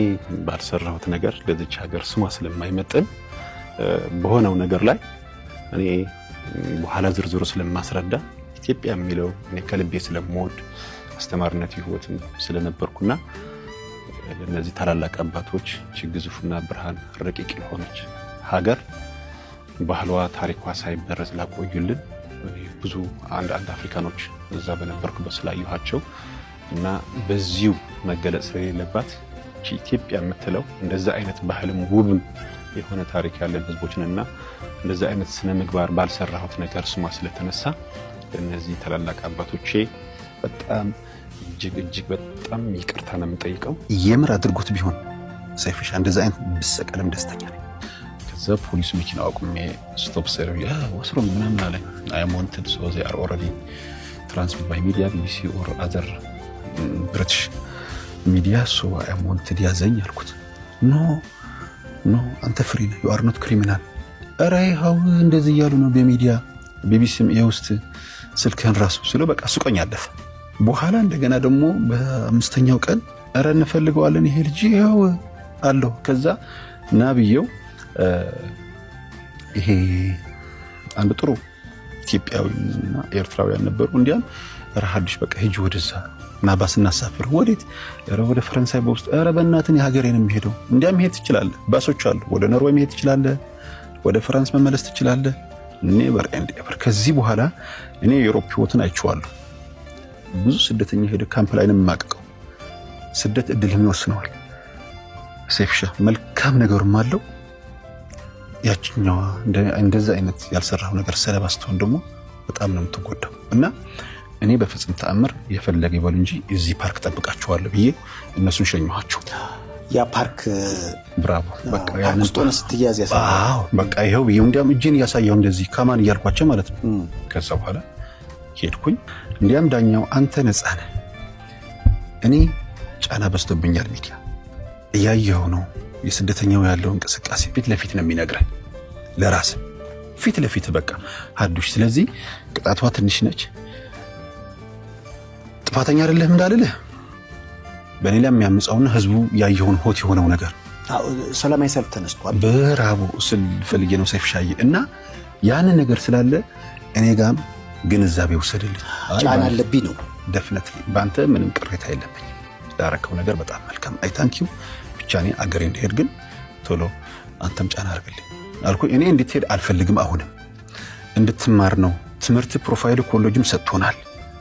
ባልሰራሁት ነገር ለዚች ሀገር ስሟ ስለማይመጥን በሆነው ነገር ላይ እኔ በኋላ ዝርዝሩ ስለማስረዳ ኢትዮጵያ የሚለው እኔ ከልቤ ስለምወድ አስተማሪነት ህይወትም ስለነበርኩና እነዚህ ታላላቅ አባቶች ግዙፍና ብርሃን ረቂቅ የሆነች ሀገር ባህሏ ታሪኳ ሳይበረዝ ላቆዩልን ብዙ አንድ አፍሪካኖች እዛ በነበርኩበት ስላየኋቸው እና በዚሁ መገለጽ ስለሌለባት ኢትዮጵያ የምትለው እንደዛ አይነት ባህልም ውብም የሆነ ታሪክ ያለን ህዝቦችንና እንደዛ አይነት ስነ ምግባር ባልሰራሁት ነገር ስሟ ስለተነሳ እነዚህ ታላላቅ አባቶቼ በጣም እጅግ በጣም ይቅርታ ነው የምጠይቀው። የምር አድርጎት ቢሆን ሰይፍሻ እንደዛ አይነት ብሰቀልም ደስተኛ ነኝ። ከዛ ፖሊስ መኪና አቁሜ ስቶፕ ሰርቪ ወስሮ ምናምን አለኝ። አይ አም ዋንትድ ሶ ዜ አር ኦልሬዲ ትራንስሚት ባይ ሚዲያ ቢቢሲ ኦር አዘር ብሪቲሽ ሚዲያ ሶ አይ አም ዋንትድ ያዘኝ አልኩት። ኖ አንተ ፍሪ ነህ፣ ዩ አር ኖት ክሪሚናል። ኧረ ይኸው እንደዚህ እያሉ ነው በሚዲያ ቢቢሲም የውስጥ ስልክህን ራሱ ስለው በቃ ሱቆኝ አለፈ። በኋላ እንደገና ደግሞ በአምስተኛው ቀን ኧረ እንፈልገዋለን ይሄ ልጅ ይኸው አለው። ከዛ ናብየው ይሄ አንድ ጥሩ ኢትዮጵያዊና ኤርትራውያን ነበሩ። እንዲያም ኧረ ሀዱሽ በቃ ሂጂ ወደዛ እና ባስ እናሳፍር። ወዴት? ኧረ ወደ ፈረንሳይ በውስጥ። ኧረ በእናትህ የሀገሬን የምሄደው። እንዲያም መሄድ ትችላለህ፣ ባሶች አሉ። ወደ ኖርዌይ መሄድ ትችላለህ፣ ወደ ፍራንስ መመለስ ትችላለህ። ኔቨር ኤንድ ኤቨር። ከዚህ በኋላ እኔ የዩሮፕ ህይወትን አይቼዋለሁ። ብዙ ስደተኛ ሄደ ካምፕ ላይ ነው የማቀቀው። ስደት እድልህም ይወስነዋል። ሴፍሻ መልካም ነገርም አለው። ያችኛዋ እንደዛ አይነት ያልሰራው ነገር ሰለባ ስትሆን ደግሞ በጣም ነው የምትጎዳው። እና እኔ በፍጹም ተአምር የፈለገ ይበሉ እንጂ እዚህ ፓርክ ጠብቃቸዋለሁ ብዬ እነሱን ሸኘኋቸው። ያ ፓርክ ብራቮ። በቃ ያን ስጦን ስትያዝ ያሳየው በቃ ይሄው ብዬ እንዲያም እጄን ያሳየው እንደዚህ ከማን እያልኳቸው ማለት ነው። ከዛ በኋላ ሄድኩኝ። እንዲያም ዳኛው አንተ ነፃ ነህ፣ እኔ ጫና በዝቶብኛል፣ ሚዲያ እያየው ነው የስደተኛው ያለው እንቅስቃሴ ፊት ለፊት ነው የሚነግረን፣ ለራስ ፊት ለፊት በቃ ሀዱሽ። ስለዚህ ቅጣቷ ትንሽ ነች። ጥፋተኛ አይደለም እንዳልልህ በእኔ ላይ የሚያምፀውና ህዝቡ ያየውን ሆት የሆነው ነገር ሰላማዊ ሰልፍ ተነስቷል። ብራቦ ስል ፈልጌ ነው ሰይፍሻዬ። እና ያንን ነገር ስላለ እኔ ጋም ግንዛቤ ወሰድልኝ። ጫና አለብኝ ነው ደፍነትሊ። በአንተ ምንም ቅሬታ የለብኝ። ላረከው ነገር በጣም መልካም። አይ ታንክ ዩ። ብቻ እኔ አገሬ እንድሄድ ግን ቶሎ አንተም ጫና አድርግልኝ አልኩኝ። እኔ እንድትሄድ አልፈልግም፣ አሁንም እንድትማር ነው። ትምህርት ፕሮፋይል ኮሌጅም ሰጥቶናል።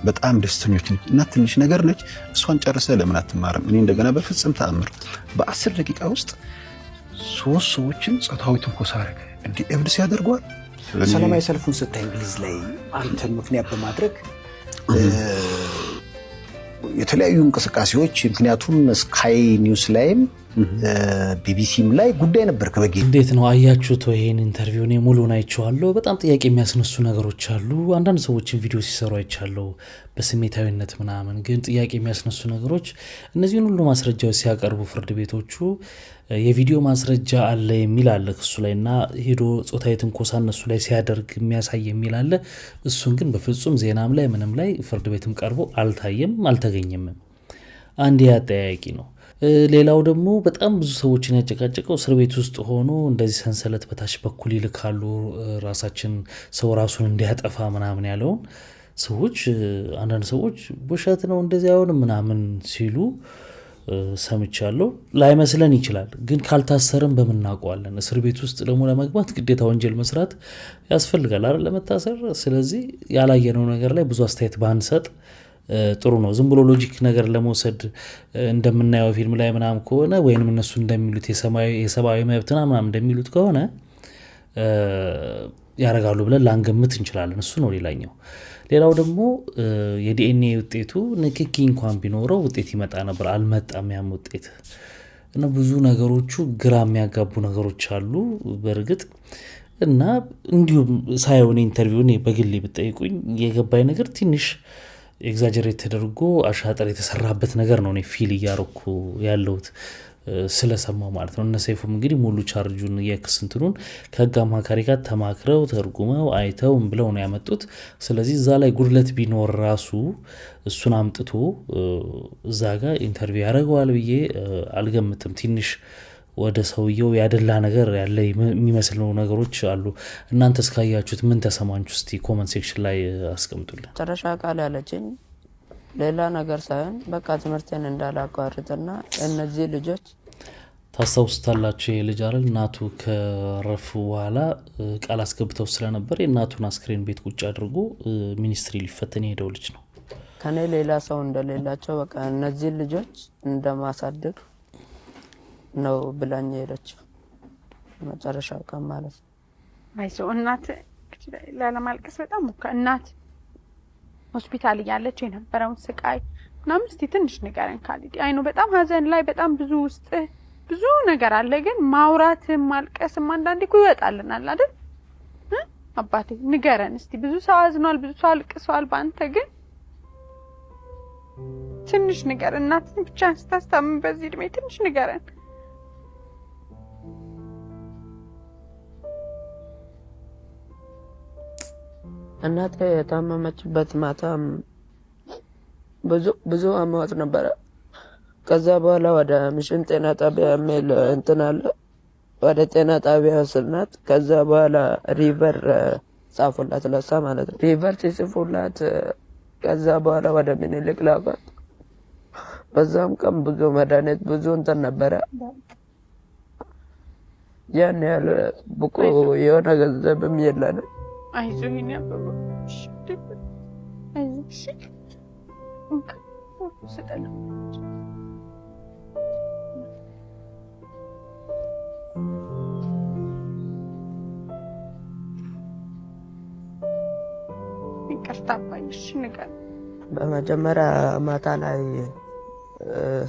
በጣም ደስተኞች ነች እና ትንሽ ነገር ነች። እሷን ጨርሰ ለምን አትማርም? እኔ እንደገና በፍጹም ተአምር በ10 ደቂቃ ውስጥ 3 ሰዎችን ጾታዊ ትንኮሳ አደረገ። እንዲህ እብድስ ያደርገዋል። ሰላማዊ ሰልፉን ስታይ እንግሊዝ ላይ አንተን ምክንያት በማድረግ የተለያዩ እንቅስቃሴዎች፣ ምክንያቱም ስካይ ኒውስ ላይም ቢቢሲም ላይ ጉዳይ ነበር። ከበጌ እንዴት ነው አያችሁት? ይሄን ኢንተርቪው እኔ ሙሉን አይቼዋለሁ። በጣም ጥያቄ የሚያስነሱ ነገሮች አሉ። አንዳንድ ሰዎችን ቪዲዮ ሲሰሩ አይቻለሁ በስሜታዊነት ምናምን፣ ግን ጥያቄ የሚያስነሱ ነገሮች እነዚህን ሁሉ ማስረጃዎች ሲያቀርቡ ፍርድ ቤቶቹ የቪዲዮ ማስረጃ አለ የሚል አለ ክሱ ላይ እና ሄዶ ጾታዊ ትንኮሳ እነሱ ላይ ሲያደርግ የሚያሳይ የሚል አለ። እሱን ግን በፍጹም ዜናም ላይ ምንም ላይ ፍርድ ቤትም ቀርቦ አልታየም፣ አልተገኘም። አንድ ያጠያቂ ነው። ሌላው ደግሞ በጣም ብዙ ሰዎችን ያጨቃጨቀው እስር ቤት ውስጥ ሆኖ እንደዚህ ሰንሰለት በታች በኩል ይልካሉ ራሳችን ሰው ራሱን እንዲያጠፋ ምናምን ያለውን ሰዎች አንዳንድ ሰዎች ውሸት ነው እንደዚህ አይሆንም ምናምን ሲሉ ሰምቻለሁ። ላይመስለን ይችላል፣ ግን ካልታሰርም በምናውቀዋለን። እስር ቤት ውስጥ ደግሞ ለመግባት ግዴታ ወንጀል መስራት ያስፈልጋል አይደል ለመታሰር። ስለዚህ ያላየነው ነገር ላይ ብዙ አስተያየት ባንሰጥ ጥሩ ነው። ዝም ብሎ ሎጂክ ነገር ለመውሰድ እንደምናየው ፊልም ላይ ምናምን ከሆነ ወይንም እነሱ እንደሚሉት የሰብአዊ መብትና ምናምን እንደሚሉት ከሆነ ያረጋሉ ብለን ላንገምት እንችላለን። እሱ ነው ሌላኛው። ሌላው ደግሞ የዲኤንኤ ውጤቱ ንክኪ እንኳን ቢኖረው ውጤት ይመጣ ነበር፣ አልመጣም ያም ውጤት እና ብዙ ነገሮቹ ግራ የሚያጋቡ ነገሮች አሉ በእርግጥ እና እንዲሁም ሳይሆን ኢንተርቪው እኔ በግሌ ብጠይቁኝ የገባኝ ነገር ትንሽ ኤግዛጀሬት ተደርጎ አሻጠር የተሰራበት ነገር ነው እኔ ፊል እያረኩ ያለሁት ስለሰማው ማለት ነው። እነ ሰይፉም እንግዲህ ሙሉ ቻርጁን የክስ እንትኑን ከህግ አማካሪ ጋር ተማክረው ተርጉመው አይተው ብለው ነው ያመጡት። ስለዚህ እዛ ላይ ጉድለት ቢኖር ራሱ እሱን አምጥቶ እዛ ጋር ኢንተርቪው ያደርገዋል ብዬ አልገምትም። ትንሽ ወደ ሰውየው ያደላ ነገር ያለ የሚመስሉ ነገሮች አሉ። እናንተ እስካያችሁት ምን ተሰማችሁ? እስቲ ኮመንት ሴክሽን ላይ አስቀምጡልን። መጨረሻ ቃል ያለችኝ ሌላ ነገር ሳይሆን በቃ ትምህርቴን እንዳላቋርጥና እነዚህ ልጆች ታስታውስታላችሁ የልጅ አይደል እናቱ ከረፉ በኋላ ቃል አስገብተው ስለነበር የእናቱን አስክሬን ቤት ቁጭ አድርጎ ሚኒስትሪ ሊፈተን የሄደው ልጅ ነው። ከኔ ሌላ ሰው እንደሌላቸው በቃ እነዚህ ልጆች እንደማሳደግ ነው ብላኝ ሄደችው መጨረሻው ቀን ማለት ነው። አይዞ እናት ላለማልቀስ በጣም እናት ሆስፒታል እያለች የነበረውን ስቃይ ምናምን እስቲ ትንሽ ንገረን ካሊድ። አይኑ በጣም ሀዘን ላይ በጣም ብዙ ውስጥ ብዙ ነገር አለ፣ ግን ማውራትም ማልቀስም አንዳንዴ እኮ ይወጣልናል አይደል? አባቴ ንገረን እስቲ። ብዙ ሰው አዝኗል፣ ብዙ ሰው አልቅሷል በአንተ፣ ግን ትንሽ ንገረን። እናትን ብቻ ስታስታምም በዚህ እድሜ ትንሽ ንገረን። እናቴ የታመመችበት ማታ ብዙ አሟት ነበረ። ከዛ በኋላ ወደ ሚሽን ጤና ጣቢያ የሚል እንትን አለ፣ ወደ ጤና ጣቢያ ወሰድናት። ከዛ በኋላ ሪቨር ጻፉላት ለሳ ማለት ነው። ሪቨር ሲጽፉላት ከዛ በኋላ ወደ ምኒልክ ላኳት። በዛም ቀን ብዙ መድኃኒት ብዙ እንትን ነበረ። ያን ያህል ብቁ የሆነ ገንዘብም የለንም። አይዞህ የኔ አበባ አይዞሽ ስጠላ ይቅርታ ባይሽ ንገር። በመጀመሪያ ማታ ላይ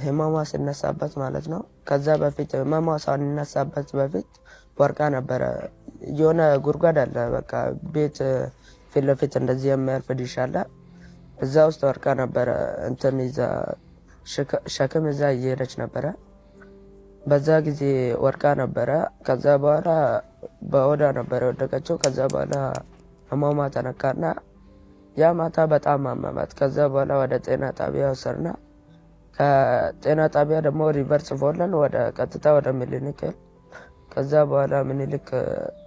ህመሟ ሲነሳበት ማለት ነው። ከዛ በፊት ህመሟ ሳይነሳበት በፊት ወርቃ ነበረ። የሆነ ጉድጓድ አለ በቃ ቤት ፊት ለፊት እንደዚህ የሚያልፍ ዲሽ አለ። እዛ ውስጥ ወርቃ ነበረ። እንትን ይዛ ሸክም ይዛ እየሄደች ነበረ። በዛ ጊዜ ወርቃ ነበረ። ከዛ በኋላ በወዳ ነበረ ወደቀችው። ከዛ በኋላ ህመሟ ተነካና ያ ማታ በጣም አመማት። ከዛ በኋላ ወደ ጤና ጣቢያ ወሰድና ከጤና ጣቢያ ደግሞ ሪቨር ጽፎልን ወደ ቀጥታ ወደ ሚሊኒክ። ከዛ በኋላ ምኒልክ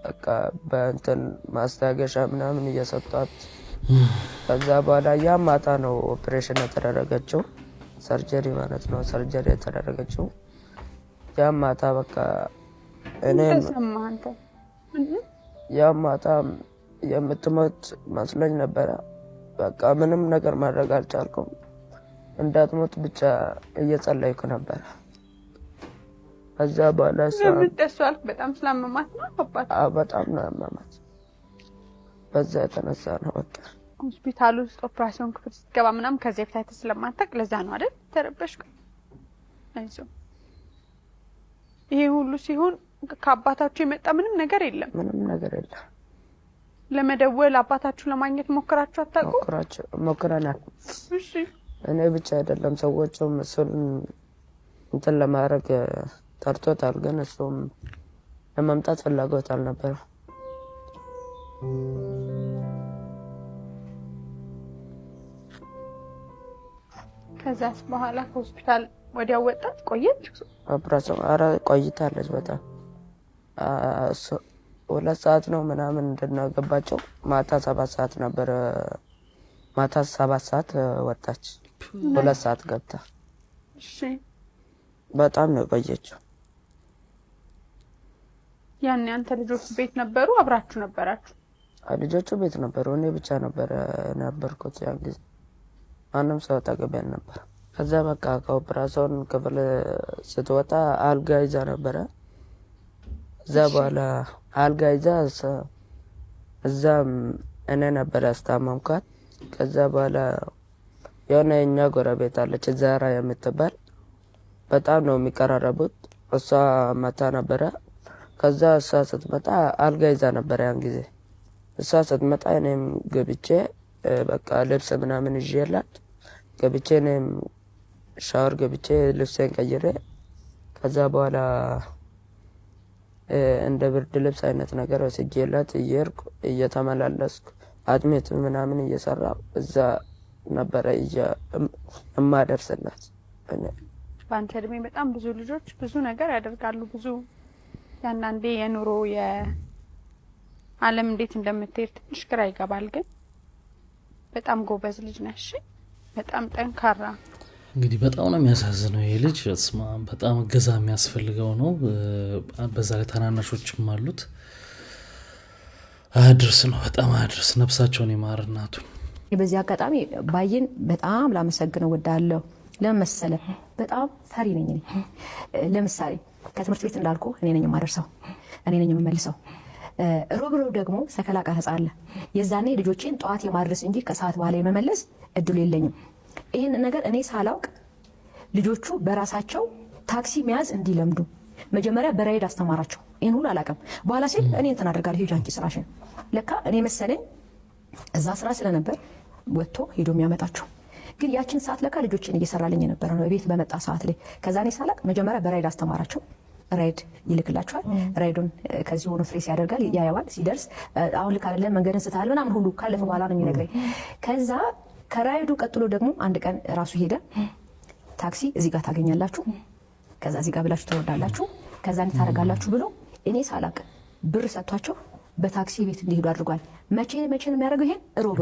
በቃ በእንትን ማስታገሻ ምናምን እየሰጧት ከዛ በኋላ ያ ማታ ነው ኦፕሬሽን የተደረገችው፣ ሰርጀሪ ማለት ነው። ሰርጀሪ የተደረገችው ያ ማታ በቃ እኔ ያ ማታ የምትሞት መስሎኝ ነበረ። በቃ ምንም ነገር ማድረግ አልቻልኩም። እንዳትሞት ብቻ እየጸለይኩ ነበር። ከዛ በኋላ ስለምትደሷል በጣም ስላመማት ነው አባት? በጣም ነው ያመማት። በዛ የተነሳ ነው በቃ ሆስፒታል ውስጥ ኦፕሬሽን ክፍል ስትገባ ምናምን ከዚህ በፊት አይተህ ስለማታውቅ ለዛ ነው አይደል ተረበሽኩ። አይዞህ ይሄ ሁሉ ሲሆን ከአባታችሁ የመጣ ምንም ነገር የለም? ምንም ነገር የለም። ለመደወል አባታችሁ ለማግኘት ሞክራችሁ አታውቁ? ሞክረናል። እሺ እኔ ብቻ አይደለም ሰዎቹም እሱን እንትን ለማድረግ ጠርቶታል፣ ግን እሱም ለመምጣት ፍላጎት አልነበረ። ከዛስ በኋላ ከሆስፒታል ወዲያው ወጣት ቆየች? ኦፕሬሽን ኧረ ቆይታለች በጣም 2 ሰዓት ነው ምናምን እንድናገባቸው ማታ 7 ሰዓት ነበር። ማታ 7 ሰዓት ወጣች፣ 2 ሰዓት ገብታ። እሺ በጣም ነው የቆየችው። ያን አንተ ልጆች ቤት ነበሩ? አብራችሁ ነበራችሁ? ልጆቹ ቤት ነበሩ። እኔ ብቻ ነበርኩት ያን ጊዜ። ማንም ሰው አጠገቤ ነበር። ከዛ በቃ ከኦፕራሲዮን ክፍል ስትወጣ አልጋ ይዛ ነበረ። እዛ በኋላ አልጋ ይዛ እዛም እኔ ነበር ያስታመምኳት። ከዛ በኋላ የሆነ የኛ ጎረቤት አለች ዛራ የምትባል በጣም ነው የሚቀራረቡት። እሷ መታ ነበረ። ከዛ እሷ ስትመጣ አልጋ ይዛ ነበረ ያን ጊዜ። እሷ ስትመጣ እኔም ገብቼ በቃ ልብስ ምናምን ይዤላት ገብቼ እኔም ሻወር ገብቼ ልብሴን ቀይሬ ከዛ በኋላ እንደ ብርድ ልብስ አይነት ነገር ወስጄላት እየሄድኩ እየተመላለስኩ አጥሜት ምናምን እየሰራሁ እዛ ነበረ እማደርስላት። በአንተ እድሜ በጣም ብዙ ልጆች ብዙ ነገር ያደርጋሉ። ብዙ ያንዳንዴ የኑሮ የዓለም እንዴት እንደምትሄድ ትንሽ ግራ ይገባል። ግን በጣም ጎበዝ ልጅ ነሽ፣ በጣም ጠንካራ። እንግዲህ በጣም ነው የሚያሳዝነው ይሄ ልጅ። በጣም እገዛ የሚያስፈልገው ነው። በዛ ላይ ታናናሾችም አሉት። አድርስ ነው በጣም አድርስ። ነፍሳቸውን ይማር እናቱን። በዚህ አጋጣሚ ባየን በጣም ላመሰግነው ወዳለሁ። ለምሳሌ በጣም ፈሪ ነኝ እኔ። ለምሳሌ ከትምህርት ቤት እንዳልኩ እኔ ነኝ የማደርሰው፣ እኔ ነኝ የምመልሰው። ሮብ ደግሞ ሰከላ ቀረጻ አለ። የዛኔ ልጆቼን ጠዋት የማድረስ እንጂ ከሰዓት በኋላ የመመለስ እድሉ የለኝም። ይህን ነገር እኔ ሳላውቅ ልጆቹ በራሳቸው ታክሲ መያዝ እንዲለምዱ መጀመሪያ በራይድ አስተማራቸው። ይህን ሁሉ አላውቅም። በኋላ ሲል እኔ እንትን አደርጋለሁ ሂጂ አንቺ ስራሽን። ለካ እኔ መሰለኝ እዛ ስራ ስለነበር ወጥቶ ሄዶ የሚያመጣቸው። ግን ያችን ሰዓት ለካ ልጆችን እየሰራልኝ የነበረ ነው ቤት በመጣ ሰዓት ላይ። ከዛ እኔ ሳላውቅ መጀመሪያ በራይድ አስተማራቸው። ራይድ ይልክላቸዋል። ራይዱን ከዚህ ሆኖ ፍሬስ ያደርጋል፣ ያየዋል። ሲደርስ አሁን ልክ አይደለም መንገድን ስተሃል ምናምን ሁሉ ካለፈ በኋላ ነው የሚነግረኝ። ከዛ ከራይዱ ቀጥሎ ደግሞ አንድ ቀን ራሱ ሄደ። ታክሲ እዚህ ጋር ታገኛላችሁ፣ ከዛ እዚህ ጋር ብላችሁ ትወርዳላችሁ፣ ከዛ እንዴት ታደርጋላችሁ ብሎ እኔ ሳላውቅ ብር ሰጥቷቸው በታክሲ ቤት እንዲሄዱ አድርጓል። መቼ ነው የሚያደርገው ይሄን? ሮብ።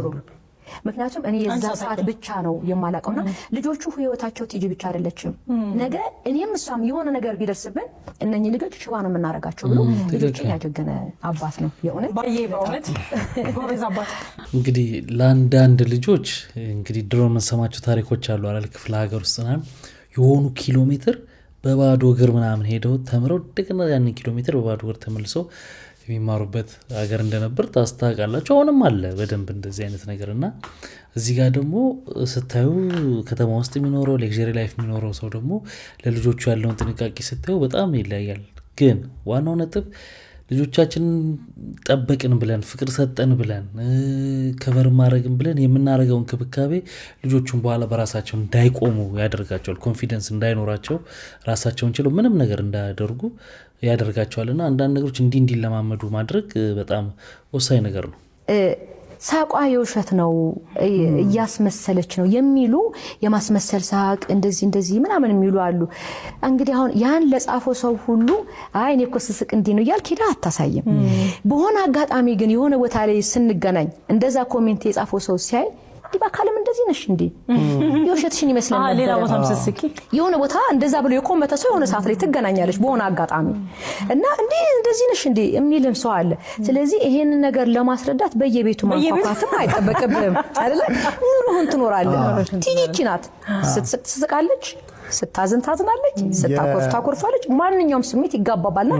ምክንያቱም እኔ የዛ ሰዓት ብቻ ነው የማላውቀውና ልጆቹ ህይወታቸው ቲጂ ብቻ አይደለችም። ነገ እኔም እሷም የሆነ ነገር ቢደርስብን እነኚህ ልጆች ሽባ ነው የምናደርጋቸው ብሎ ልጆችን ያጀገነ አባት ነው የእውነት ጎበዝ አባት። እንግዲህ ለአንዳንድ ልጆች እንግዲህ ድሮ የምንሰማቸው ታሪኮች አሉ አይደል? ክፍለ ሀገር ውስጥ የሆኑ ኪሎ ሜትር በባዶ እግር ምናምን ሄደው ተምረው እንደገና ያንን ኪሎ ሜትር በባዶ እግር ተመልሰው የሚማሩበት ሀገር እንደነበር ታስታውቃላችሁ። አሁንም አለ በደንብ እንደዚህ አይነት ነገር እና እዚህ ጋር ደግሞ ስታዩ ከተማ ውስጥ የሚኖረው ሌክዠሪ ላይፍ የሚኖረው ሰው ደግሞ ለልጆቹ ያለውን ጥንቃቄ ስታዩ በጣም ይለያያል። ግን ዋናው ነጥብ ልጆቻችንን ጠበቅን ብለን ፍቅር ሰጠን ብለን ከቨር ማድረግን ብለን የምናደርገው እንክብካቤ ልጆቹን በኋላ በራሳቸው እንዳይቆሙ ያደርጋቸዋል። ኮንፊደንስ እንዳይኖራቸው ራሳቸውን ችለው ምንም ነገር እንዳያደርጉ ያደርጋቸዋልና አንዳንድ ነገሮች እንዲለማመዱ ማድረግ በጣም ወሳኝ ነገር ነው። ሳቋ የውሸት ነው እያስመሰለች ነው የሚሉ የማስመሰል ሳቅ እንደዚህ ምናምን የሚሉ አሉ። እንግዲህ አሁን ያን ለጻፈው ሰው ሁሉ አይ እኔ እኮ ስስቅ እንዲህ ነው እያልክ ሄዳ አታሳይም። በሆነ አጋጣሚ ግን የሆነ ቦታ ላይ ስንገናኝ እንደዛ ኮሜንት የጻፈው ሰው ሲያይ እንዲህ በአካልም እንደዚህ ነሽ እንዴ የውሸትሽን ይመስላል ነበር። ሌላ ቦታም ስስቂ የሆነ ቦታ እንደዛ ብሎ የኮመተ ሰው የሆነ ሰዓት ላይ ትገናኛለች በሆነ አጋጣሚ እና እንዴ እንደዚህ ነሽ እንዴ የሚልም ሰው አለ። ስለዚህ ይሄን ነገር ለማስረዳት በየቤቱ ማንኳኳትም አይጠበቅብም አይደለ? ኑሮህን ትኖራለህ። ቲኒቺ ናት። ስትስቅ ትስቃለች፣ ስታዝን ታዝናለች፣ ስታኮርፍ ታኮርፋለች። ማንኛውም ስሜት ይጋባባልና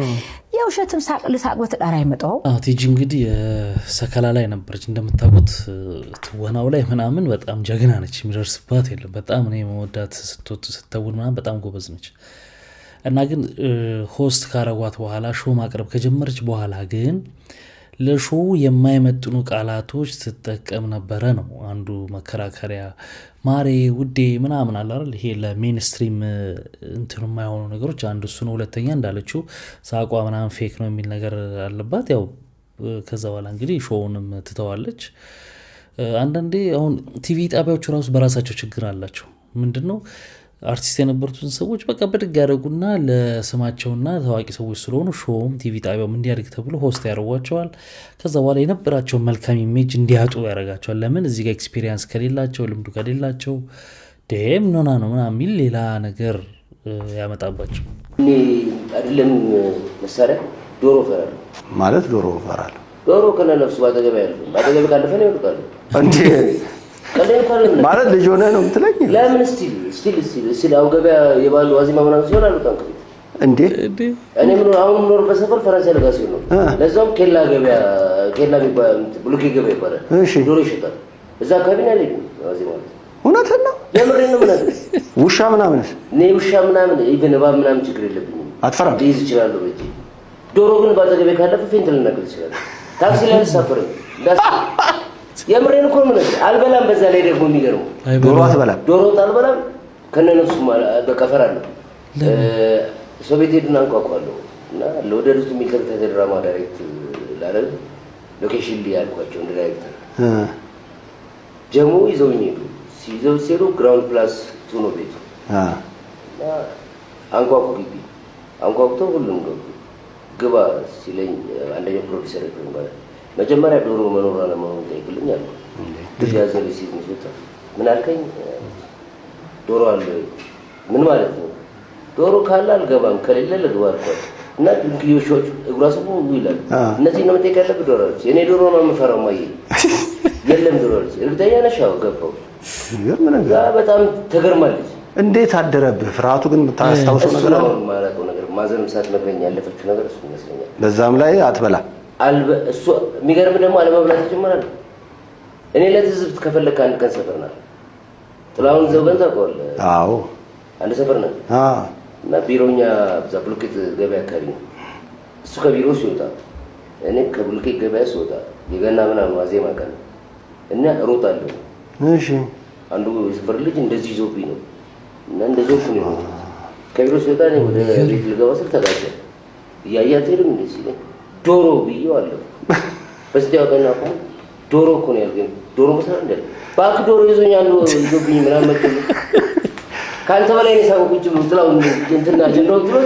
የውሸትም ሳቅ ልሳቅ በተዳራ አይመጣው። ቲጂ እንግዲህ ሰከላ ላይ ነበረች እንደምታውቁት። ትወናው ላይ ምናምን በጣም ጀግና ነች፣ የሚደርስባት የለም። በጣም እኔ መወዳት ስትተውን ምናምን በጣም ጎበዝ ነች። እና ግን ሆስት ካረጓት በኋላ ሾው ማቅረብ ከጀመረች በኋላ ግን ለሾው የማይመጥኑ ቃላቶች ስትጠቀም ነበረ ነው አንዱ መከራከሪያ። ማሬ ውዴ ምናምን አለ አይደል? ይሄ ለሜንስትሪም እንትን የማይሆኑ ነገሮች አንዱ እሱ ነው። ሁለተኛ እንዳለችው ሳቋ ምናምን ፌክ ነው የሚል ነገር አለባት። ያው ከዛ በኋላ እንግዲህ ሾውንም ትተዋለች። አንዳንዴ አሁን ቲቪ ጣቢያዎቹ ራሱ በራሳቸው ችግር አላቸው። ምንድነው አርቲስት የነበሩትን ሰዎች በቃ በድግ ያደረጉና ለስማቸውና ታዋቂ ሰዎች ስለሆኑ ሾውም ቲቪ ጣቢያውም እንዲያድግ ተብሎ ሆስት ያደርጓቸዋል። ከዛ በኋላ የነበራቸውን መልካም ኢሜጅ እንዲያጡ ያደርጋቸዋል። ለምን? እዚህ ጋር ኤክስፒሪየንስ ከሌላቸው፣ ልምዱ ከሌላቸው ደም ኖና ነው ምናምን የሚል ሌላ ነገር ያመጣባቸው? እኔ አይደለም መሳሪያ ዶሮ ፈራለሁ ማለት ዶሮ ፈራለሁ። ዶሮ ከነ ነፍሱ ባጠገብ ያለው ባጠገብ ካለፈ ነው ይወጣል እንዴ ማለት ልጅ ሆነ ነው የምትለኝ? ለምን ስቲል አሁን ገበያ የባሉ ዋዜማ ምናምን ሲሆን አልወጣም እንዴ? እኔ ምን አሁን የምኖርበት ሰፈር ፈረንሳይ ለጋ ሲሆን ነው። ለዛውም ኬላ የሚባል ብሎኬ ገበያ ይባላል። ዶሮ ይሸጣል እዛ አካባቢ ነው ያለኝ ዋዜማ። እውነትህን ነው? የምሬን ነው። ምን ውሻ ምናምን እኔ ውሻ ምናምን ኢቭን እባብ ምናምን ችግር የለብኝም። አትፈራም? ልይዝ እችላለሁ በእጄ። ዶሮ ግን ባጠገቤ ካለፈ ፌንት ልናገር እችላለሁ። ታክሲ ላይ አልሳፈርም። የምሬን እኮ ምን አልበላም። በዛ ላይ ደግሞ የሚገርመው ዶሮ አትበላም? ዶሮ አልበላም ከነ ነፍሱ በቃ እፈራለሁ። ሰው ቤት ሄድና አንኳኳለሁ እና ለወደዱት የሚከታተል ድራማ ዳይሬክት ላደርግ ሎኬሽን ላይ ያልኳቸው እንደ ዳይሬክተር ጀሞ ይዘውኝ ሄዱ። ሲሄዱ ግራውንድ ፕላስ 2 ነው ቤቱ። አንኳኩ ግቢ አንኳኩቶ ሁሉም ገቡ። ግባ ሲለኝ አንደኛው ፕሮዲሰር ይባላል መጀመሪያ ዶሮ መኖር አለመኖር ጠይቅልኝ አልኩ። ያዘለ ሲል ምሽታ ምን አልከኝ? ዶሮ አለ። ምን ማለት ነው? ዶሮ ካለ አልገባም ከሌለ ልግባ አልኳት እና ድንክዮሾች እግራሱ ይላል። እነዚህ ነው መጠየቅ ያለብህ ዶሮ አለች። የኔ ዶሮ ነው የምፈራው ማየ የለም ዶሮ አለች። እርግጠኛ ነሽ? አዎ ገባሁ። በጣም ተገርማለች። እንዴት አደረብህ ፍርሃቱ? ግን የምታስታውሰው ነገር አለ? ማለት ነው ነገር ማዘንም ሳትነግረኝ ያለፈችው ነገር እሱ ይመስለኛል። በዛም ላይ አትበላ እሱ የሚገርም ደግሞ አለመብላት ይጀምራል። እኔ ለትዝብት ከፈለክ አንድ ቀን ሰፈር ናት ጥላውን ዘውገን ታውቀዋለህ? አዎ አንድ ሰፈር ናት። እና ቢሮኛ እዛ ብሎኬት ገበያ አካባቢ ነው። እሱ ከቢሮ ሲወጣ እኔ ከብሎኬት ገበያ ሲወጣ የገና ምናምን ዋዜማ ቀን እና እሮጣለሁ። እሺ አንዱ የሰፈር ልጅ እንደዚህ ይዞብኝ ነው እና እንደዚህ ነው ከቢሮ ሲወጣ እኔ ወደ ቤት ልገባ ስል ተጋጨ። እያያት ሄድም እንዴ ሲለኝ ዶሮ ብዬው አለሁ። በስቲያው ቀን አቆ ዶሮ እኮ ነው ያልከኝ። ዶሮ መስራት እንደ ባክ ዶሮ ይዞኛል ይዞብኝ ምናምን መጥቶ ካንተ በላይ ነው ሳውቁጭ ብለው እንትና ጀንዶት ብሎ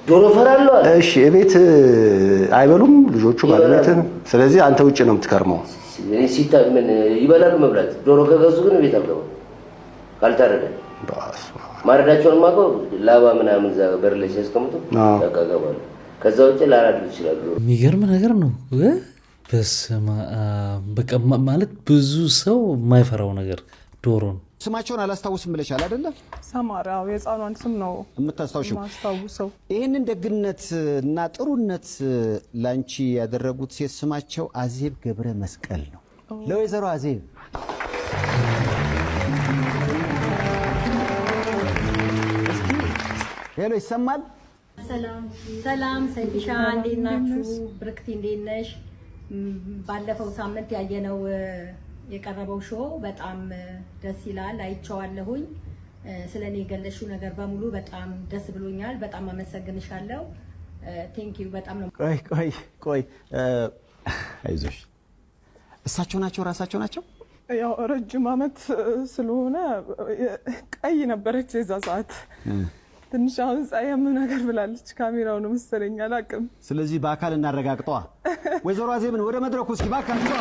ዶሮ ፈራለሁ አለ። እሺ እቤት አይበሉም ልጆቹ ባለቤትህ? ስለዚህ አንተ ውጭ ነው የምትከርመው? ሲታ ምን ይበላሉ መብላት። ዶሮ ከገዙ ግን ቤት አልገባም ካልታረደ። ማረዳቸውን ማቀው ላባ ምናምን እዛ በር ላይ ሲያስቀምጡ ያጋጋባሉ። ከዛ ውጭ ላራድ ይችላል። የሚገርም ነገር ነው። በስመ አብ በቃ ማለት ብዙ ሰው የማይፈራው ነገር ዶሮን። ስማቸውን አላስታውስም ብለሻል አይደለ? ሰማራ የህፃኗን ስም ነው የምታስታውሽው። ይህንን ደግነት እና ጥሩነት ላንቺ ያደረጉት ሴት ስማቸው አዜብ ገብረ መስቀል ነው። ለወይዘሮ አዜብ ሄሎ፣ ይሰማል? ሰላም ሰይፍሻ፣ እንዴት ናችሁ? ብርክቲ እንዴት ነሽ? ባለፈው ሳምንት ያየነው የቀረበው ሾው በጣም ደስ ይላል። አይቼዋለሁኝ። ስለኔ የገለሽው ነገር በሙሉ በጣም ደስ ብሎኛል። በጣም አመሰግንሻለሁ። ቴንኪው። በጣም ነው። ቆይ አይዞሽ። እሳቸው ናቸው ራሳቸው ናቸው? ያው ረጅም አመት ስለሆነ ቀይ ነበረች የዛ ሰዓት። ትንሽ አሁን ጻየም ነገር ብላለች። ካሜራው ነው መሰለኝ አላውቅም። ስለዚህ በአካል እናረጋግጧ። ወይዘሮ አዜብን ወደ መድረኩ እስኪ ባካችሁ።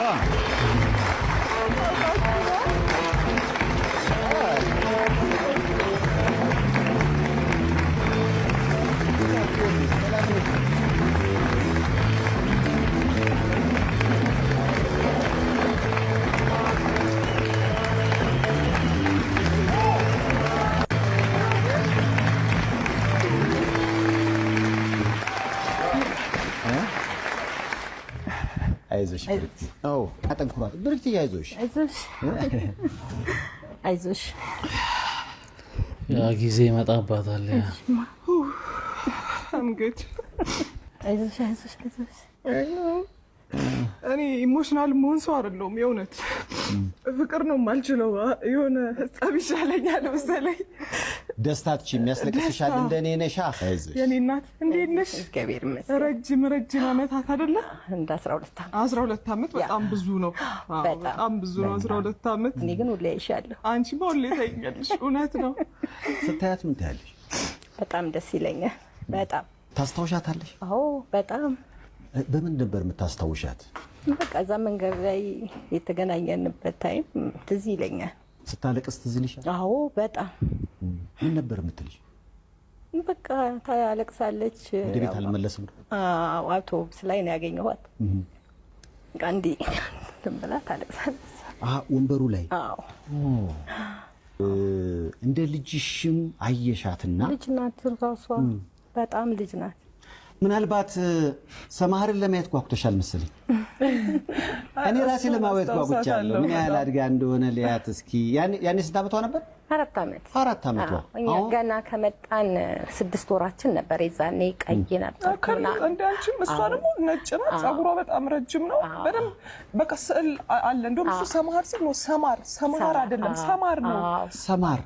አይዞሽ አጠንክሯት ብርክቲ። አይዞሽ ያ ጊዜ ይመጣባታል። እኔ ኢሞሽናል መሆን ሰው አይደለሁም። የእውነት ፍቅር ነው የማልችለው። የሆነ ጸብ ይሻለኛል መሰለኝ። ደስታች የሚያስለቅስሻል እንደኔ ነሻ። አይዞሽ የኔ እናት እንዴት ነሽ? እግዚአብሔር ይመስገን። ረጅም አመታት አይደለ? እንደ 12 ዓመት 12 ዓመት በጣም ብዙ ነው። በጣም ብዙ ነው 12 ዓመት። እኔ ግን ሁሌ አይሻለሁ። አንቺማ ሁሌ ታይኛለሽ። እውነት ነው። ስታያት ምን ታያለሽ? በጣም ደስ ይለኛል። በጣም ታስታውሻታለሽ? አዎ በጣም። በምን ነበር የምታስታውሻት? በቃ እዛ መንገድ ላይ የተገናኘንበት ታይም ትዝ ይለኛል። ስታለቅስ ትዝ ይልሻል? አዎ በጣም። ምን ነበር የምትልሽ? በቃ ታለቅሳለች። ወደ ቤት አልመለስም ነው? አዎ አውቶቡስ ላይ ነው ያገኘኋት። አንዴ ብላ ታለቅሳለች። ወንበሩ ላይ? አዎ። እንደ ልጅሽም አየሻትና? ልጅ ናት እራሷ፣ በጣም ልጅ ናት። ምናልባት ሰማህርን ለማየት ጓጉተሻል መሰለኝ። እኔ ራሴ ለማየት ጓጉቻለሁ። ምን ያህል አድጋ እንደሆነ ሊያት እስኪ። ያኔ ስንት ዓመቷ ነበር? 4 ዓመት። 4 ዓመቷ። እኛ ገና ከመጣን 6 ወራችን ነበር። የዛኔ ቀይ ነበር ከና አንቺም እሷ ደግሞ ነጭ ናት። ፀጉሯ በጣም ረጅም ነው። በደንብ በቃ ስዕል አለ። እንደውም እሱ ሰማር ሲል ነው ሰማር አይደለም ሰማር ነው። ሰማር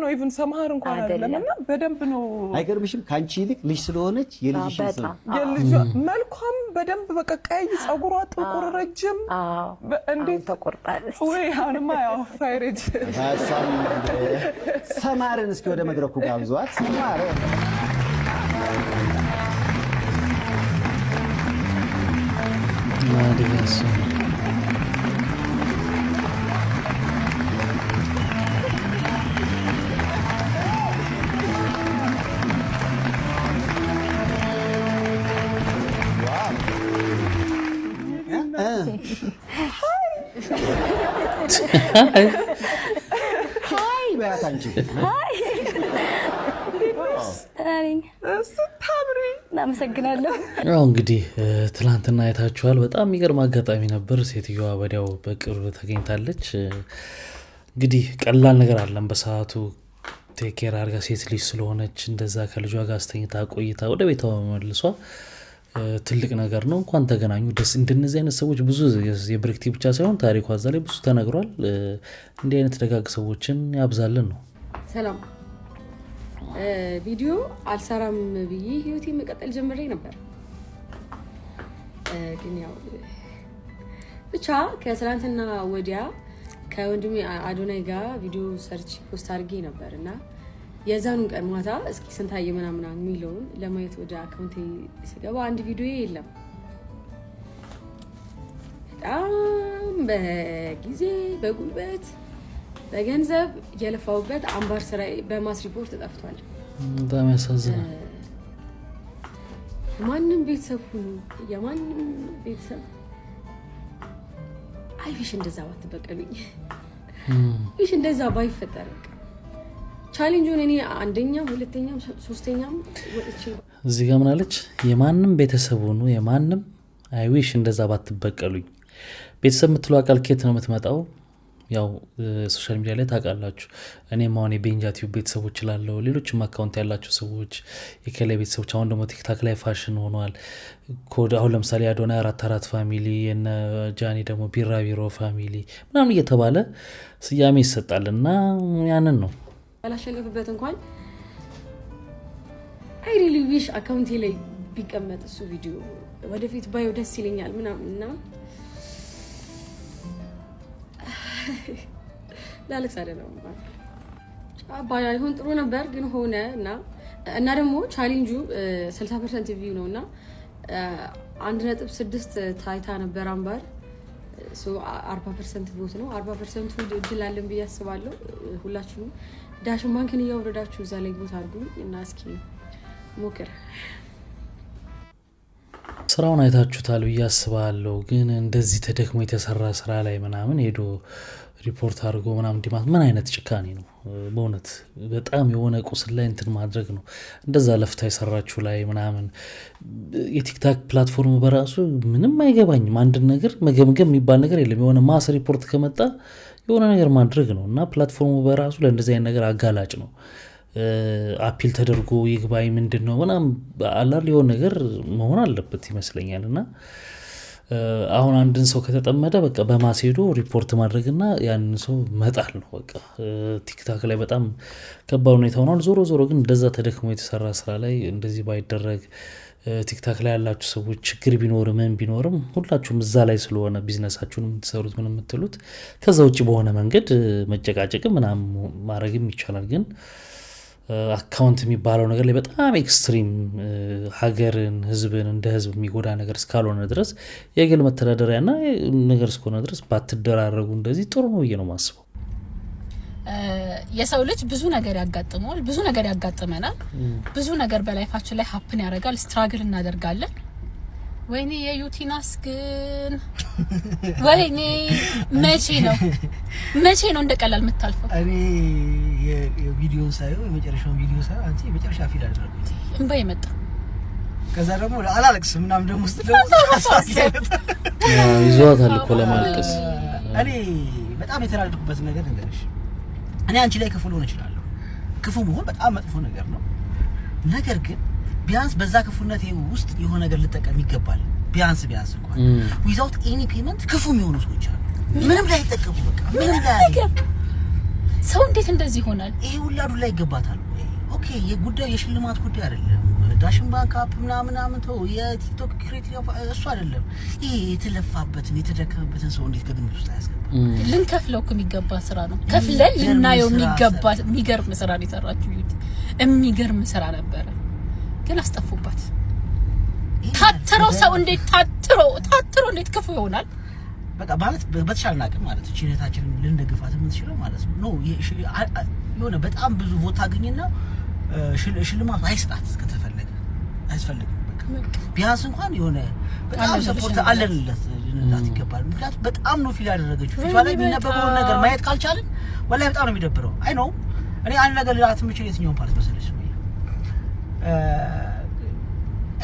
ነው። ኢቭን ሰማር እንኳን አይደለም። እና በደንብ ነው። አይገርምሽም? ካንቺ ይልቅ ልጅ ስለሆነች የልጅሽ መልኳም በደንብ በቃ ቀይ፣ ፀጉሯ ጥቁር ረጅም። እንዴት ተቆርጣለች ወይ? አሁንማ ያው ፋይሬጅ ሰማርን እስኪ ወደ መድረኩ ጋብዟት። ሰማር ማዲጋስ እናመሰግናለሁ። ያው እንግዲህ ትላንትና አይታችኋል። በጣም የሚገርም አጋጣሚ ነበር። ሴትዮዋ ወዲያው በቅርብ ተገኝታለች። እንግዲህ ቀላል ነገር አለም። በሰዓቱ ቴኬር አድርጋ ሴት ልጅ ስለሆነች እንደዛ ከልጇ ጋር አስተኝታ ቆይታ ወደ ቤቷ መመልሷ ትልቅ ነገር ነው። እንኳን ተገናኙ። ደስ እንደነዚህ አይነት ሰዎች ብዙ የብሬክቲ ብቻ ሳይሆን ታሪኳ እዛ ላይ ብዙ ተነግሯል። እንዲህ አይነት ደጋግ ሰዎችን ያብዛልን ነው። ሰላም ቪዲዮ አልሰራም ብዬ ህይወቴ መቀጠል ጀምሬ ነበር። ግን ያው ብቻ ከትላንትና ወዲያ ከወንድሜ አዶናይ ጋር ቪዲዮ ሰርች ፖስት አድርጌ ነበር እና የዛኑን ቀን ማታ እስኪ ስንታየ ምናምን የሚለውን ለማየት ወደ አካውንቴ ስገባ አንድ ቪዲዮ የለም። በጣም በጊዜ በጉልበት በገንዘብ የለፋውበት አምባር ስራዬ በማስ ሪፖርት ተጠፍቷል። በጣም ያሳዝናል። የማንም ቤተሰብ ሁሉ የማንም ቤተሰብ አይሽ እንደዛ ባትበቀሉኝ፣ አይሽ እንደዛ ባይፈጠር። ቻሌንጁን እኔ አንደኛም ሁለተኛም ሶስተኛም ወጥቼ እዚህ ጋር ምን አለች? የማንም ቤተሰብ ሁሉ የማንም አይሽ እንደዛ ባትበቀሉኝ። ቤተሰብ የምትለው አቃል ከየት ነው የምትመጣው? ያው ሶሻል ሚዲያ ላይ ታውቃላችሁ። እኔም አሁን የቤንጃ ቲዩብ ቤተሰቦች ላለው ሌሎችም አካውንት ያላቸው ሰዎች የከላይ ቤተሰቦች አሁን ደግሞ ቲክታክ ላይ ፋሽን ሆኗል። ኮድ አሁን ለምሳሌ አዶናይ 44 ፋሚሊ የነ ጃኒ ደግሞ ቢራቢሮ ፋሚሊ ምናምን እየተባለ ስያሜ ይሰጣል እና ያንን ነው አላሸነፍበት እንኳን አይ ሪሊ ዊሽ አካውንቴ ላይ ቢቀመጥ እሱ ቪዲዮ ወደፊት ባየው ደስ ይለኛል ምናምን እና ላልክስ አይደለም አባያ ይሁን ጥሩ ነበር ግን ሆነ እና ደግሞ ቻሌንጁ 60% ቪው ነውና 1.6 ታይታ ነበር አምባር ሶ 40% ቮት ነው። 40% እድል አለን ብዬ አስባለሁ። ሁላችሁም ዳሽን ባንክን እያወረዳችሁ እዛ ላይ ቮት አድርጉ እና እስኪ ሞክር። ስራውን አይታችሁታል ብዬ አስባለሁ። ግን እንደዚህ ተደክሞ የተሰራ ስራ ላይ ምናምን ሄዶ ሪፖርት አድርጎ ምናምን ዲማት ምን አይነት ጭካኔ ነው? በእውነት በጣም የሆነ ቁስል ላይ እንትን ማድረግ ነው። እንደዛ ለፍታ የሰራችሁ ላይ ምናምን የቲክታክ ፕላትፎርም በራሱ ምንም አይገባኝም። አንድ ነገር መገምገም የሚባል ነገር የለም። የሆነ ማስ ሪፖርት ከመጣ የሆነ ነገር ማድረግ ነው እና ፕላትፎርሙ በራሱ ለእንደዚህ አይነት ነገር አጋላጭ ነው። አፒል ተደርጎ ይግባኝ ምንድነው ምናምን አላል የሆነ ነገር መሆን አለበት ይመስለኛል። እና አሁን አንድን ሰው ከተጠመደ በቃ በማስሄዱ ሪፖርት ማድረግና ያንን ሰው መጣል ነው በቃ። ቲክታክ ላይ በጣም ከባድ ሁኔታ ሆኗል። ዞሮ ግን እንደዛ ተደክሞ የተሰራ ስራ ላይ እንደዚህ ባይደረግ ቲክታክ ላይ ያላችሁ ሰዎች ችግር ቢኖር ምን ቢኖርም ሁላችሁም እዛ ላይ ስለሆነ ቢዝነሳችሁን የምትሰሩት ምን የምትሉት ከዛ ውጭ በሆነ መንገድ መጨቃጨቅም ምናምን ማድረግም ይቻላል። ግን አካውንት የሚባለው ነገር ላይ በጣም ኤክስትሪም ሀገርን ህዝብን እንደ ህዝብ የሚጎዳ ነገር እስካልሆነ ድረስ የግል መተዳደሪያና ነገር እስከሆነ ድረስ ባትደራረጉ እንደዚህ ጥሩ ነው ብዬ ነው ማስበው። የሰው ልጅ ብዙ ነገር ያጋጥመዋል፣ ብዙ ነገር ያጋጥመናል፣ ብዙ ነገር በላይፋችን ላይ ሀፕን ያደርጋል፣ ስትራግል እናደርጋለን። ወይኔ የዩቲናስ ግን ወይኔ መቼ ነው እንደቀላል የምታልፈው? እኔ የቪዲዮን ሳይው የመጨረሻውን ቪዲዮ ሳይው አንቺ የመጨረሻ ፊል አደረኩት እንባ ይመጣ። ከዛ ደግሞ አላለቅስም ምናምን ደግሞ ይዟታል እኮ ለማልቀስ። እኔ በጣም የተናደድኩበት ነገር ነገርሽ፣ እኔ አንቺ ላይ ክፉ ልሆን እችላለሁ። ክፉ መሆን በጣም መጥፎ ነገር ነው። ነገር ግን ቢያንስ በዛ ክፉነት ውስጥ የሆነ ነገር ልጠቀም ይገባል። ቢያንስ እንኳን ዊዛውት ኤኒ ፔመንት ክፉ የሚሆኑ ሰዎች አሉ። ምንም ላይ ተጠቀሙ በቃ ምንም ላይ ሰው እንዴት እንደዚህ ይሆናል? ይሄ ሁላዱ ላይ ይገባታል። ኦኬ የጉዳይ የሽልማት ጉዳይ አይደለም። ዳሽን ባንክ አፕ ምናምን ተው፣ የቲክቶክ ክሬቲቭ እሱ አይደለም። ይሄ የተለፋበትን የተደከመበትን ሰው እንዴት ከግምት ውስጥ አያስገባም? ልንከፍለው እኮ የሚገባ ስራ ነው። ከፍለን ልናየው የሚገባ የሚገርም ስራ ነው የሰራችሁት። የሚገርም ስራ ነበረ፣ ግን አስጠፉባት። ታትረው ሰው እንዴት ታትሮ እንዴት ክፉ ይሆናል? በቃ ማለት በተሻለ አቅም ማለት ቺነታችንን ልንደግፋት የምንችለው ማለት ነው። የሆነ በጣም ብዙ ቦታ አገኝና ሽልማት አይስጣት ከተፈለገ አያስፈልግም። በቃ ቢያንስ እንኳን የሆነ በጣም ሰፖርት አለንለት ልንላት ይገባል። ምክንያቱም በጣም ነው ፊል ያደረገችው። ፊቷ ላይ የሚነበበውን ነገር ማየት ካልቻልን ወላሂ በጣም ነው የሚደብረው። አይ ነው እኔ አንድ ነገር ልላት የምችል የትኛውን ፓርት መሰለሽ?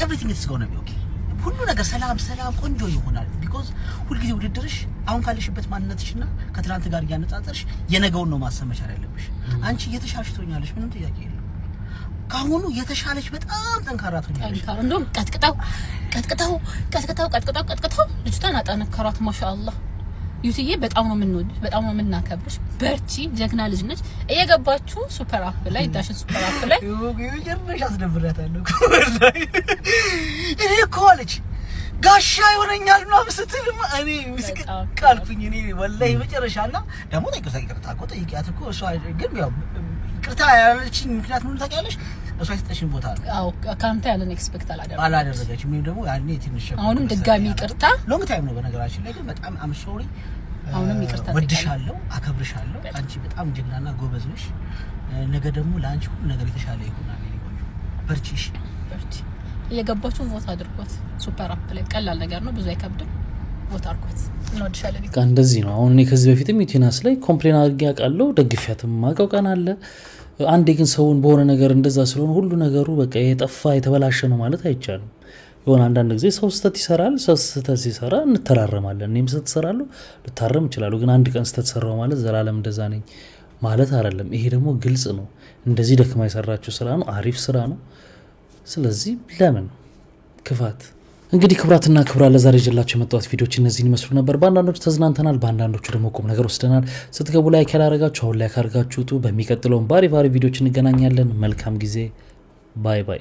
ኤቭሪቲንግ ኢዝ ጎና ቢ ኦኬ። ሁሉ ነገር ሰላም ቆንጆ ይሆናል። ቢኮዝ ሁልጊዜ ውድድርሽ አሁን ካለሽበት ማንነትሽና ከትላንት ጋር እያነጻጸርሽ የነገውን ነው ማሰብ መቻል ያለብሽ። አንቺ እየተሻለሽ ትሆኛለሽ፣ ምንም ጥያቄ የለም። ካሁኑ የተሻለች በጣም ጠንካራ ትሆኛለሽ። እንደውም ቀጥቅጠው ልጅቷን አጠነከሯት። ማሻአላህ ዩቲዬ በጣም ነው የምንወድ፣ በጣም ነው የምናከብርሽ። በርቺ፣ ጀግና ልጅ ነች። እየገባችሁ ሱፐር አፕ ላይ ዳሽን ሱፐር አፕ ላይ ጀርነሽ አስደብራታለሁ። እኔ እኮ አለች ጋሻ ይሆነኛል ነው ስትል እኔ ምስክ ካልኩኝ እኔ ወላሂ መጨረሻና ደግሞ ይቅርታ እኮ ጠይቂያት እኮ እሷ ግን ያው ይቅርታ ያለችኝ ምክንያት ምን ታውቂያለሽ? እሷ የሰጠሽኝ ቦታ ነው። አዎ ካንተ ያለን ኤክስፔክት አላደረገችም። ምን ደግሞ ያኔ ትንሽ አሁንም ድጋሚ ይቅርታ ሎንግ ታይም ነው በነገራችን ላይ ግን በጣም አም ሶሪ። አሁንም ይቅርታ ወድሻለሁ፣ አከብርሻለሁ። አንቺ በጣም ጀግናና ጎበዝ ነሽ። ነገ ደግሞ ለአንቺ ሁሉ ነገር የተሻለ ይሆናል። በርቺሽ። እየገባችሁ ቮት አድርጓት። ሱፐር አፕ ላይ ቀላል ነገር ነው፣ ብዙ አይከብድም። ቮት አድርጓት። እንወድሻለን። በቃ እንደዚህ ነው። አሁን እኔ ከዚህ በፊትም ዩቲናስ ላይ ኮምፕሌን አድርጌ አውቃለሁ፣ ደግፊያትም ማውቀው ቀን አለ። አንዴ ግን ሰውን በሆነ ነገር እንደዛ ስለሆነ ሁሉ ነገሩ በቃ የጠፋ የተበላሸ ነው ማለት አይቻልም። የሆነ አንዳንድ ጊዜ ሰው ስህተት ይሰራል። ሰው ስህተት ሲሰራ እንተራረማለን። እኔም ስህተት እሰራለሁ፣ ልታረም እችላለሁ። ግን አንድ ቀን ስህተት ሰራው ማለት ዘላለም እንደዛ ነኝ ማለት አይደለም። ይሄ ደግሞ ግልጽ ነው። እንደዚህ ደክማ የሰራችው ስራ ነው፣ አሪፍ ስራ ነው። ስለዚህ ለምን ክፋት? እንግዲህ ክብራትና ክብራ ለዛሬ ይዤላችሁ የመጣሁት ቪዲዮዎች እነዚህን ይመስሉ ነበር። በአንዳንዶቹ ተዝናንተናል፣ በአንዳንዶቹ ደግሞ ቁም ነገር ወስደናል። ስትገቡ ላይክ ያላረጋችሁ አሁን ላይክ አድርጋችሁ ውጡ። በሚቀጥለውም ባሪ ቪዲዮዎች እንገናኛለን። መልካም ጊዜ። ባይ ባይ።